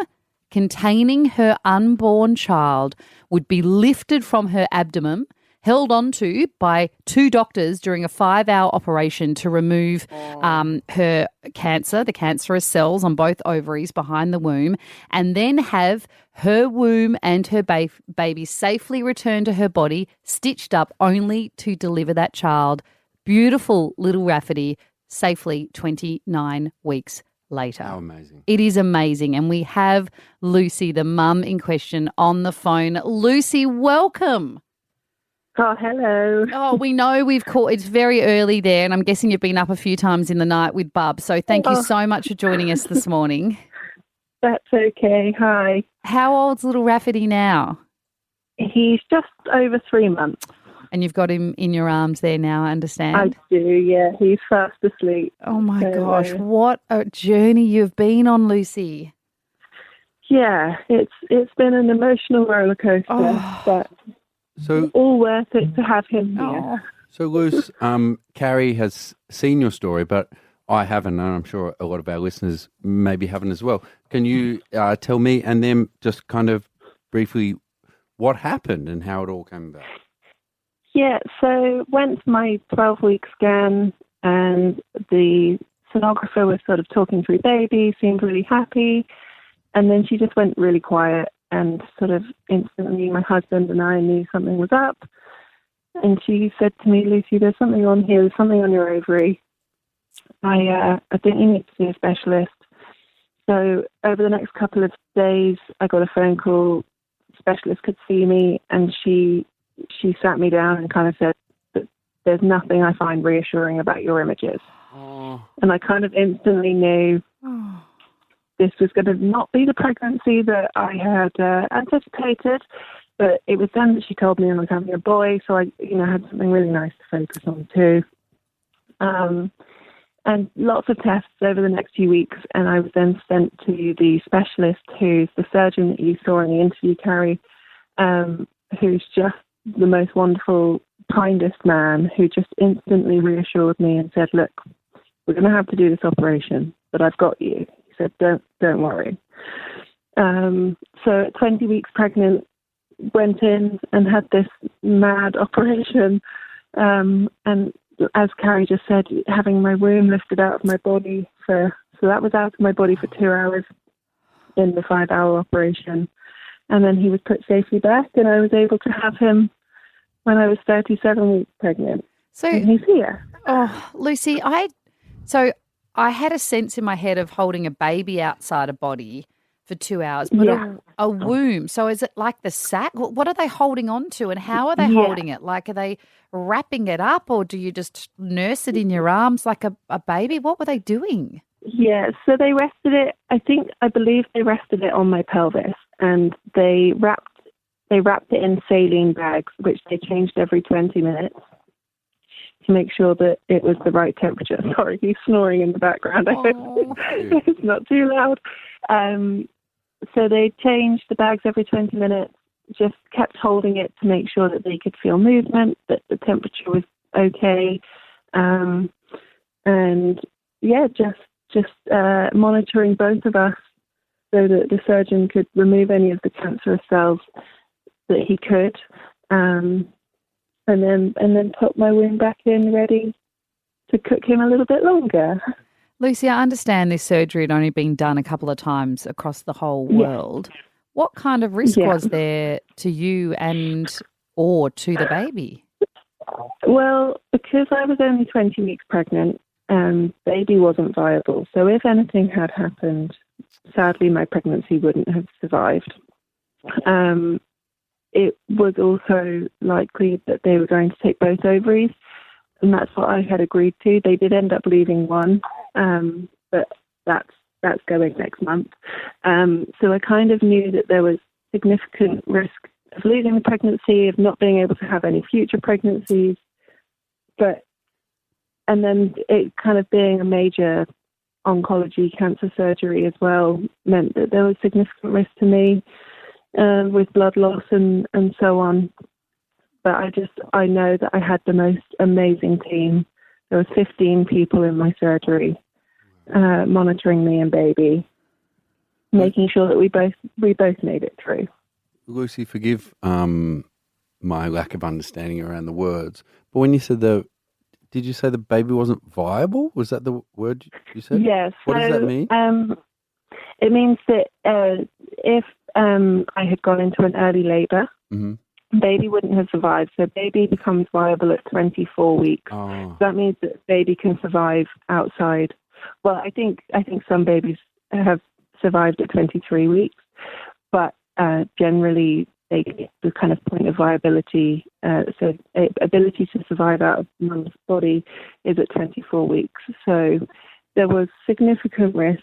containing her unborn child would be lifted from her abdomen, held onto by two doctors during a 5-hour operation to remove her cancer, the cancerous cells on both ovaries behind the womb, and then have her womb and her baby safely returned to her body, stitched up only to deliver that child, beautiful little Rafferty, safely 29 weeks later. How amazing. It is amazing. And we have Lucy, the mum in question, on the phone. Lucy, welcome. Oh, hello. Oh, we know we've called. It's very early there, and I'm guessing you've been up a few times in the night with Bub. So thank you so much for joining us this morning. That's okay. Hi. How old's little Rafferty now? He's just over 3 months. And you've got him in your arms there now, I understand? I do, yeah. He's fast asleep. Oh, my gosh. What a journey you've been on, Lucy. Yeah, it's been an emotional roller coaster, but all worth it to have him here. So, Luce, Carrie has seen your story, but I haven't, and I'm sure a lot of our listeners maybe haven't as well. Can you tell me and them just kind of briefly what happened and how it all came about? Yeah, so went to my 12-week scan, and the sonographer was sort of talking through baby, seemed really happy, and then she just went really quiet, and sort of instantly my husband and I knew something was up. And she said to me, Lucy, there's something on here, there's something on your ovary. I think you need to see a specialist. So over the next couple of days, I got a phone call, specialist could see me, and she sat me down and kind of said that there's nothing I find reassuring about your images. And I kind of instantly knew this was going to not be the pregnancy that I had anticipated, but it was then that she told me I was having a boy, so I had something really nice to focus on too. And lots of tests over the next few weeks, and I was then sent to the specialist, who's the surgeon that you saw in the interview, Carrie, who's just the most wonderful, kindest man, who just instantly reassured me and said, look, we're going to have to do this operation, but I've got you. He said, don't worry. So at 20 weeks pregnant, went in and had this mad operation. And as Carrie just said, having my womb lifted out of my body so that was out of my body for 2 hours in the 5-hour operation. And then he was put safely back, and I was able to have him when I was 37 weeks pregnant. So and he's here. Oh, Lucy, I had a sense in my head of holding a baby outside a body for 2 hours, but a womb. So is it like the sac? What are they holding on to, and how are they holding it? Like, are they wrapping it up, or do you just nurse it in your arms like a baby? What were they doing? Yeah, so they rested it. I believe they rested it on my pelvis, and they wrapped it in saline bags, which they changed every 20 minutes to make sure that it was the right temperature. Sorry, he's snoring in the background. I hope it's not too loud. So they changed the bags every 20 minutes, just kept holding it to make sure that they could feel movement, that the temperature was okay. And yeah, just monitoring both of us so that the surgeon could remove any of the cancerous cells that he could, and then put my womb back in ready to cook him a little bit longer. Lucy, I understand this surgery had only been done a couple of times across the whole world. What kind of risk was there to you or to the baby? Well, because I was only 20 weeks pregnant, baby wasn't viable. So if anything had happened, sadly, my pregnancy wouldn't have survived. It was also likely that they were going to take both ovaries, and that's what I had agreed to. They did end up leaving one, but that's going next month. So I kind of knew that there was significant risk of losing the pregnancy, of not being able to have any future pregnancies. And then it kind of being a major oncology cancer surgery as well meant that there was significant risk to me with blood loss and so on. But I know that I had the most amazing team. There was 15 people in my surgery monitoring me and baby, making sure that we both made it through. Lucy, forgive my lack of understanding around the words, but when you said did you say the baby wasn't viable? Was that the word you said? Yes. What does that mean? It means that if I had gone into an early labour, baby wouldn't have survived. So baby becomes viable at 24 weeks. Oh. So that means that baby can survive outside. Well, I think some babies have survived at 23 weeks, but generally they get the kind of point of viability. So ability to survive out of mum's body is at 24 weeks. So there was significant risk.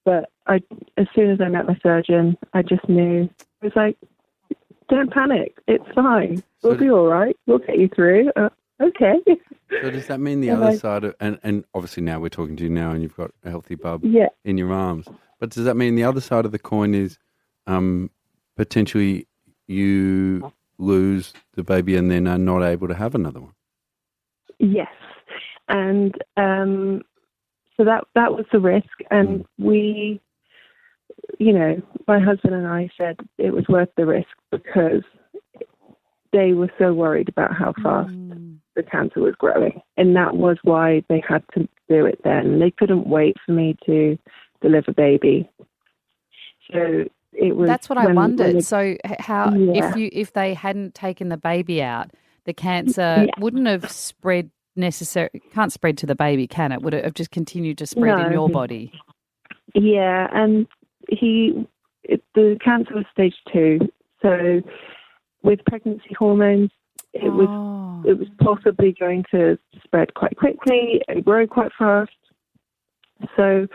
But as soon as I met my surgeon, I just knew. It was like, don't panic. It's fine. We'll be all right. We'll get you through. Okay. So does that mean the other side of, and obviously now we're talking to you now and you've got a healthy bub in your arms, but does that mean the other side of the coin is potentially you lose the baby and then are not able to have another one? Yes. And so that was the risk. And we, my husband and I said it was worth the risk because they were so worried about how fast the cancer was growing. And that was why they had to do it then. They couldn't wait for me to deliver baby. So it was. That's what I wondered. So how if they hadn't taken the baby out, the cancer wouldn't have spread necessarily. Can't spread to the baby, can it? Would it have just continued to spread in your body? Yeah, and the cancer was stage 2. So with pregnancy hormones, it was possibly going to spread quite quickly and grow quite fast. So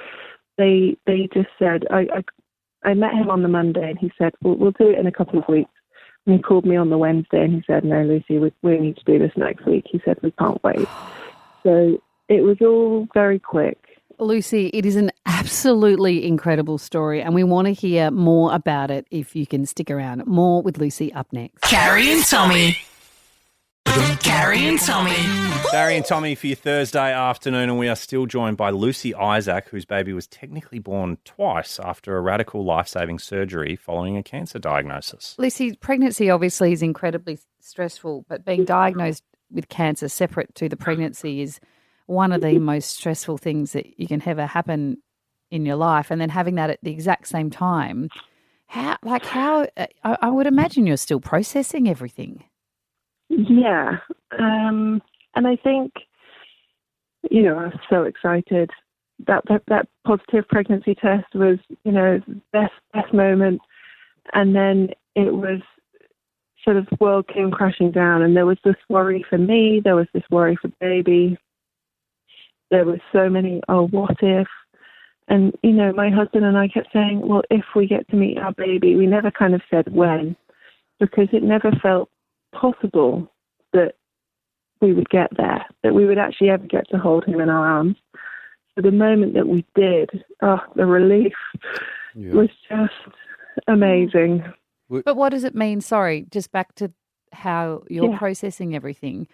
they just said, I met him on the Monday and he said, we'll do it in a couple of weeks. And he called me on the Wednesday and he said, no, Lucy, we need to do this next week. He said, we can't wait. So it was all very quick. Lucy, it is an absolutely incredible story and we want to hear more about it if you can stick around. More with Lucy up next. Carrie and Tommy. Carrie and Tommy. Barry and Tommy for your Thursday afternoon, and we are still joined by Lucy Isaac, whose baby was technically born twice after a radical life-saving surgery following a cancer diagnosis. Lucy, pregnancy obviously is incredibly stressful, but being diagnosed with cancer separate to the pregnancy is one of the most stressful things that you can ever happen in your life, and then having that at the exact same time, how I would imagine you're still processing everything. Yeah. And I think, I was so excited. That positive pregnancy test was, best moment. And then it was sort of world came crashing down and there was this worry for me. There was this worry for baby. There was so many, what if? And, my husband and I kept saying, well, if we get to meet our baby, we never kind of said when, because it never felt possible that we would get there, that we would actually ever get to hold him in our arms. So the moment that we did, the relief was just amazing. But what does it mean? Sorry, just back to how you're processing everything.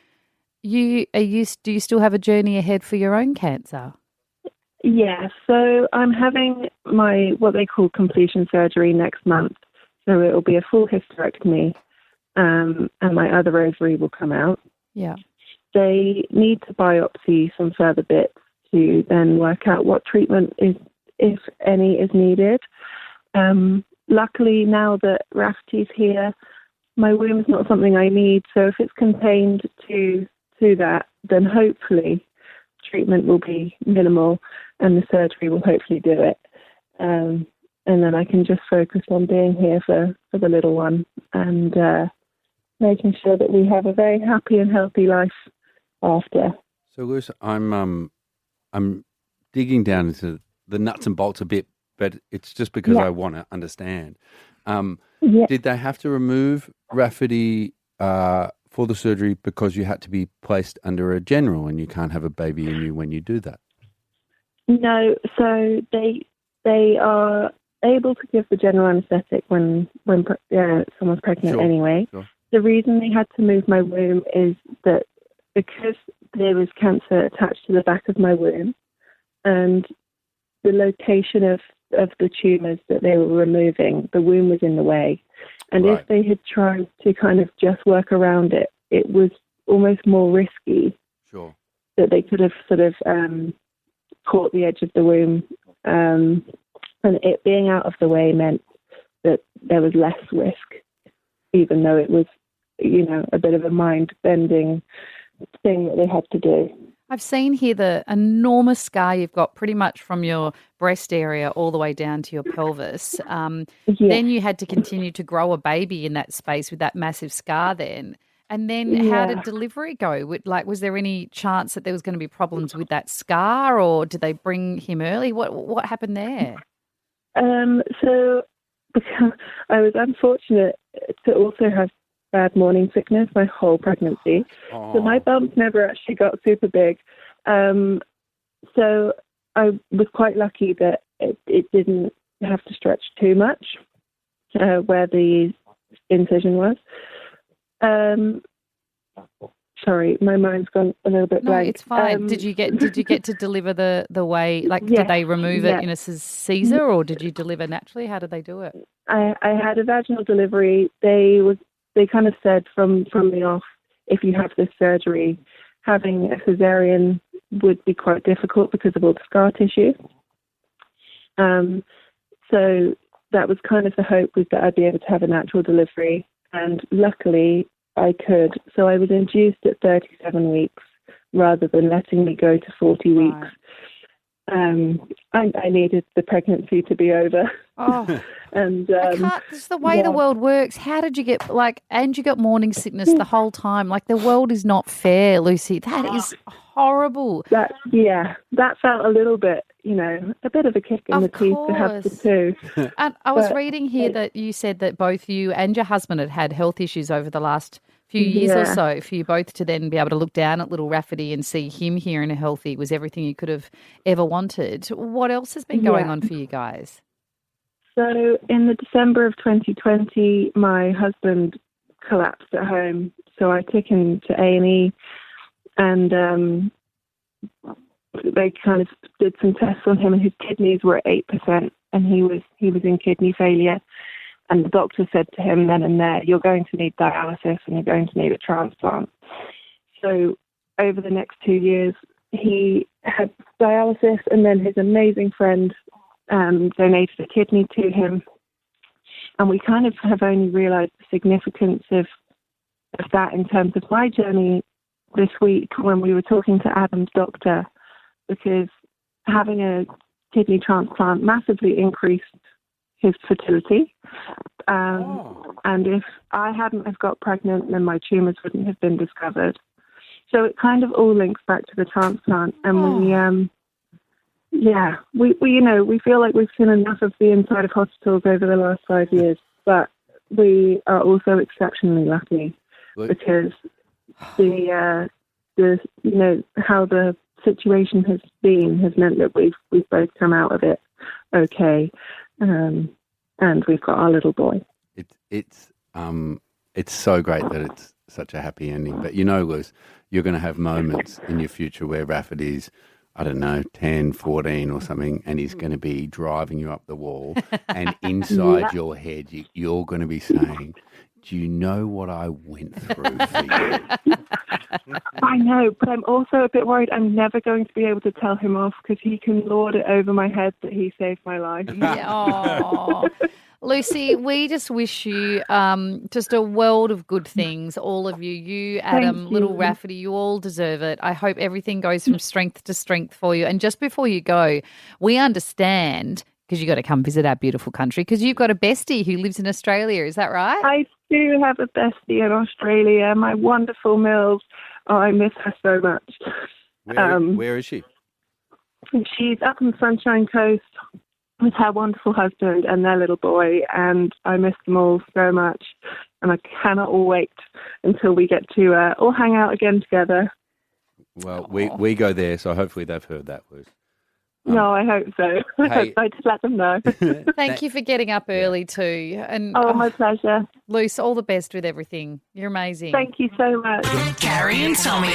Do you still have a journey ahead for your own cancer? Yeah, so I'm having my what they call completion surgery next month. So it will be a full hysterectomy. And my other ovary will come out. Yeah. They need to biopsy some further bits to then work out what treatment is, if any, is needed. Luckily, now that Rafferty's here, my womb is not something I need. So if it's contained to that, then hopefully treatment will be minimal and the surgery will hopefully do it. And then I can just focus on being here for the little one and making sure that we have a very happy and healthy life after. So, Lewis, I'm digging down into the nuts and bolts a bit, but it's just because I want to understand. Did they have to remove Rafferty for the surgery because you had to be placed under a general and you can't have a baby in you when you do that? No, so they are able to give the general anaesthetic when someone's pregnant anyway. Sure. The reason they had to move my womb is that because there was cancer attached to the back of my womb and the location of the tumours that they were removing, the womb was in the way. And if they had tried to kind of just work around it, it was almost more risky. Sure. That they could have sort of caught the edge of the womb. And it being out of the way meant that there was less risk, even though it was, a bit of a mind-bending thing that they had to do. I've seen here the enormous scar you've got pretty much from your breast area all the way down to your pelvis. Then you had to continue to grow a baby in that space with that massive scar then. And then how did delivery go? Was there any chance that there was going to be problems with that scar, or did they bring him early? What happened there? So I was unfortunate to also have bad morning sickness my whole pregnancy. Oh. So my bump never actually got super big. So I was quite lucky that it didn't have to stretch too much where the incision was. Sorry, my mind's gone a little bit blank. No, it's fine. Did you get to deliver the way? Did they remove it in a Caesar, or did you deliver naturally? How did they do it? I had a vaginal delivery. They kind of said from the off, if you have this surgery, having a cesarean would be quite difficult because of all the scar tissue. So that was kind of the hope, was that I'd be able to have a natural delivery. And luckily I could. So I was induced at 37 weeks rather than letting me go to 40 weeks. I needed the pregnancy to be over. Oh, and it's the way the world works. How did you get and you got morning sickness the whole time? The world is not fair, Lucy. That is horrible. That felt a little bit, a bit of a kick in the teeth to have the two. And I was reading here that you said that both you and your husband had health issues over the last few years or so, for you both to then be able to look down at little Rafferty and see him here and healthy was everything you could have ever wanted. What else has been going on for you guys? So in the December of 2020, my husband collapsed at home. So I took him to A&E and they kind of did some tests on him and his kidneys were at 8% and he was in kidney failure. And the doctor said to him then and there, you're going to need dialysis and you're going to need a transplant. So over the next 2 years, he had dialysis and then his amazing friend donated a kidney to him. And we kind of have only realised the significance of that in terms of my journey this week when we were talking to Adam's doctor, because having a kidney transplant massively increased his fertility. And if I hadn't have got pregnant, then my tumours wouldn't have been discovered. So it kind of all links back to the transplant. And we feel like we've seen enough of the inside of hospitals over the last 5 years, but we are also exceptionally lucky because how the situation has meant that we've both come out of it okay. And we've got our little boy. It's so great that it's such a happy ending. But Liz, you're going to have moments in your future where Rafferty's, 10, 14 or something, and he's going to be driving you up the wall. And inside your head, you're going to be saying, do you know what I went through for you? I know, but I'm also a bit worried I'm never going to be able to tell him off because he can lord it over my head that he saved my life. Yeah, Lucy, we just wish you just a world of good things, all of you. You, Adam, Thank little you. Rafferty, you all deserve it. I hope everything goes from strength to strength for you. And just before you go, we understand, because you got to come visit our beautiful country, because you've got a bestie who lives in Australia. Is that right? I do have a bestie in Australia, my wonderful Mills. Oh, I miss her so much. Where is she? She's up on the Sunshine Coast with her wonderful husband and their little boy, and I miss them all so much. And I cannot wait until we get to all hang out again together. Well, we go there, so hopefully they've heard that, Luce. No, I hope so. I hope so. Just let them know. Thank you for getting up early too. And my pleasure. Luce, all the best with everything. You're amazing. Thank you so much. Carrie and Tommy.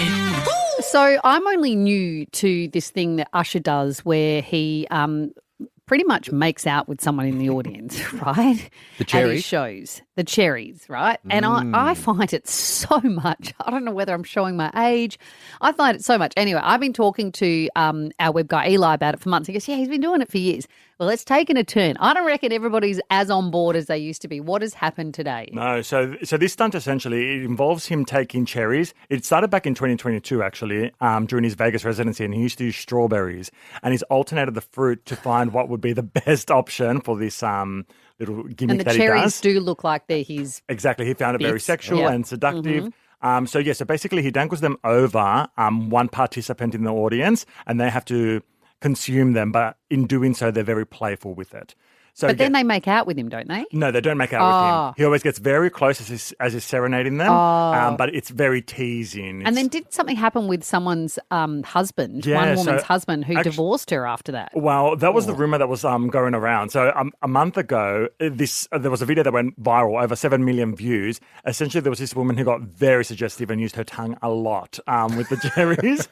So I'm only new to this thing that Usher does where he pretty much makes out with someone in the audience, right? The At his Cherrys? shows. The Cherrys, right? And I find it so much. I don't know whether I'm showing my age. I find it so much. Anyway, I've been talking to our web guy Eli about it for months. He goes, yeah, he's been doing it for years. Well, it's taken a turn. I don't reckon everybody's as on board as they used to be. What has happened today? No, so this stunt essentially it involves him taking cherries. It started back in 2022 actually, during his Vegas residency, and he used to use strawberries, and he's alternated the fruit to find what would be the best option for this little gimmick And the that he does. cherries do look like they're his. Exactly, he found it very bits. sexual Yeah. and seductive. So basically he dangles them over one participant in the audience, and they have to consume them, but in doing so, they're very playful with it. So, But then they make out with him, don't they? no, they don't make out with him. He always gets very close as he's serenading them, but it's very teasing. And then did something happen with someone's husband, Yeah, one woman's so husband, who divorced her after that? Well, that was the rumor that was going around. So a month ago, there was a video that went viral, over 7 million views. Essentially, there was this woman who got very suggestive and used her tongue a lot with the cherries,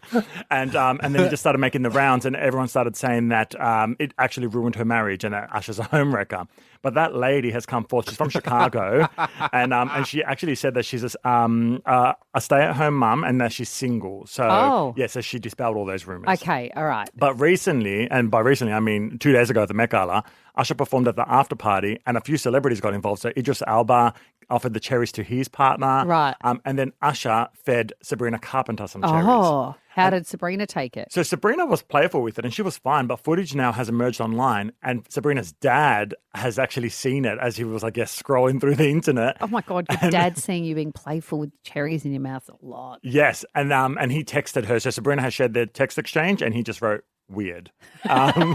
and then it just started making the rounds, and everyone started saying that it actually ruined her marriage and that Usher's a home wrecker. But that lady has come forth. She's from Chicago, and she actually said that she's a stay-at-home mum and that she's single. So so she dispelled all those rumors. Okay, all right. But recently, and by recently I mean 2 days ago at the Met Gala, Usher performed at the after party, and a few celebrities got involved. So Idris Elba offered the cherries to his partner, Right. And then Usher fed Sabrina Carpenter some cherries. Oh, how did Sabrina take it? So Sabrina was playful with it and she was fine, but footage now has emerged online and Sabrina's dad has actually seen it as he was, I guess, scrolling through the internet. Oh my God, your dad's seeing you being playful with cherries in your mouth a lot. Yes, and he texted her. So Sabrina has shared their text exchange and he just wrote, weird. And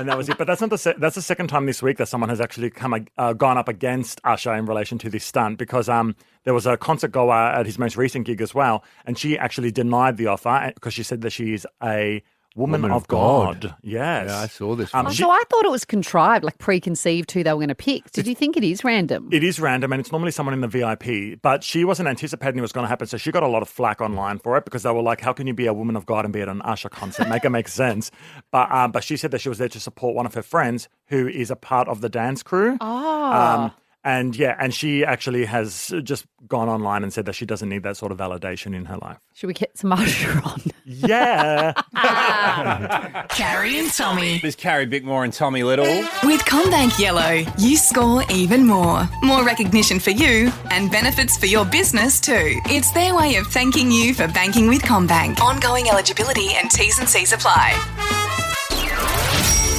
that was it. But that's not that's the second time this week that someone has actually gone up against Usher in relation to this stunt, because there was a concert goer at his most recent gig as well, and she actually denied the offer because she said that she is a woman of God. Yes. Yeah, I saw this. So I thought it was contrived, like preconceived who they were going to pick. Did you think it is random? It is random, and it's normally someone in the VIP, but she wasn't anticipating it was going to happen, so she got a lot of flack online for it because they were like, how can you be a woman of God and be at an Usher concert? Make it make sense. But she said that she was there to support one of her friends who is a part of the dance crew. And she actually has just gone online and said that she doesn't need that sort of validation in her life. Should we get some Usher on? Yeah. Carrie and Tommy. There's Carrie Bickmore and Tommy Little. With CommBank Yellow, you score even more. More recognition for you and benefits for your business too. It's their way of thanking you for banking with CommBank. Ongoing eligibility and T's and C's apply.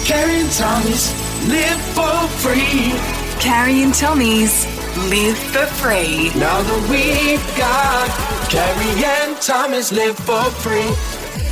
Carrie and Tommy's live for free. Carrie and Tommy's live for free. Now that we've got Carrie and Tommy's live for free.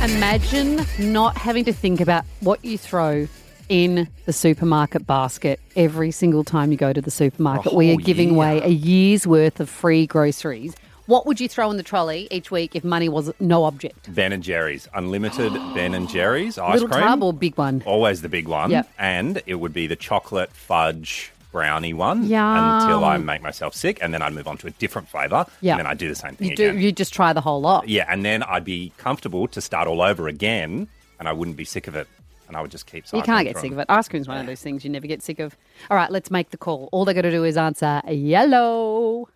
Imagine not having to think about what you throw in the supermarket basket every single time you go to the supermarket. We are giving away a year's worth of free groceries. What would you throw in the trolley each week if money was no object? Ben and Jerry's. Unlimited Ben and Jerry's ice Little cream. tub or big one? Always the big one. Yep. And it would be the chocolate fudge brownie one Yum. until I make myself sick, and then I'd move on to a different flavour, Yeah. and then I'd do the same thing You again. you just try the whole lot. Yeah, and then I'd be comfortable to start all over again, and I wouldn't be sick of it, and I would just keep You cycling can't get through sick them. of it. Ice cream's one of those things you never get sick of. All right, let's make the call. All they got to do is answer yellow.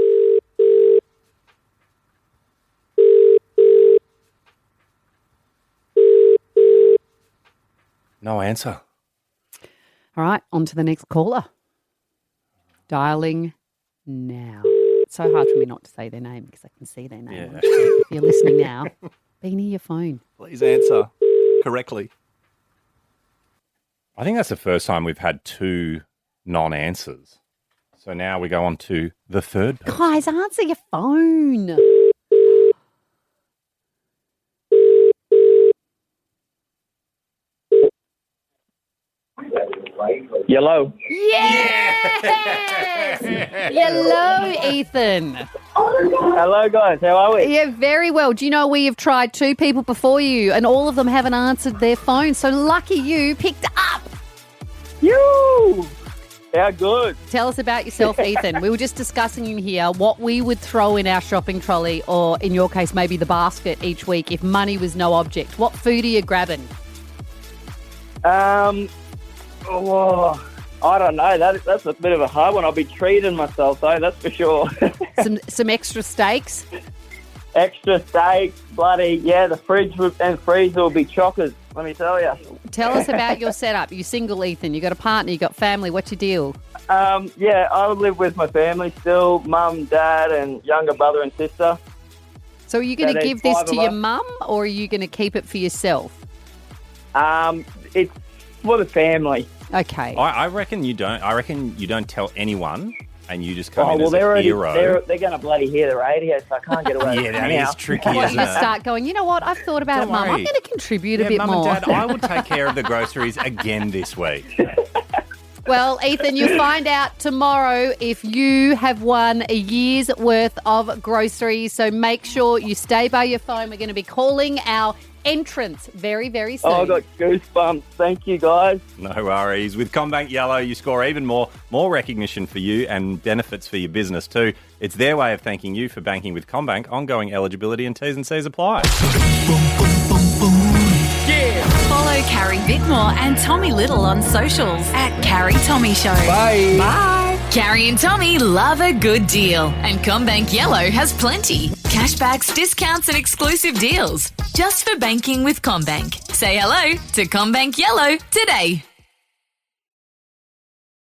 No answer. All right, on to the next caller. Dialing now. It's so hard for me not to say their name because I can see their name. Yeah. If you're listening now, be near your phone. Please answer correctly. I think that's the first time we've had 2 non-answers. So now we go on to the third person. Guys, answer your phone. Yellow. Yes! Hello, Ethan. Hello, guys. How are we? Yeah, very well. Do you know we have tried 2 people before you and all of them haven't answered their phone, so lucky you picked up. You! How good. Tell us about yourself, Ethan. We were just discussing in here what we would throw in our shopping trolley, or in your case, maybe the basket each week if money was no object. What food are you grabbing? Oh, I don't know. That's a bit of a hard one. I'll be treating myself, though, that's for sure. Some extra steaks? Extra steaks, bloody, yeah, the fridge and freezer will be chockers, let me tell you. Tell us about your setup. You single, Ethan. You got a partner, you got family. What's your deal? Yeah, I live with my family still, mum, dad, and younger brother and sister. So are you going to give this to your mum, or are you going to keep it for yourself? It's for the family. Okay. I reckon you don't. I reckon you don't tell anyone, and you just come in as they're a hero. They're going to bloody hear the radio, so I can't get away. Yeah, that is tricky, What, isn't you it? start going, you know what, I've thought about it, Mum. I'm worry. going to contribute a bit Mum more. and Dad, I will take care of the groceries again this week. Well, Ethan, you'll find out tomorrow if you have won a year's worth of groceries. So make sure you stay by your phone. We're going to be calling our entrants very, very soon. Oh, I got goosebumps. Thank you, guys. No worries. With CommBank Yellow, you score even more recognition for you and benefits for your business too. It's their way of thanking you for banking with CommBank. Ongoing eligibility and T's and C's apply. Follow Carrie Bickmore and Tommy Little on socials at Carrie Tommy Show. Bye. Bye. Carrie and Tommy love a good deal, and CommBank Yellow has plenty. Cashbacks, discounts, and exclusive deals. Just for banking with CommBank. Say hello to CommBank Yellow today.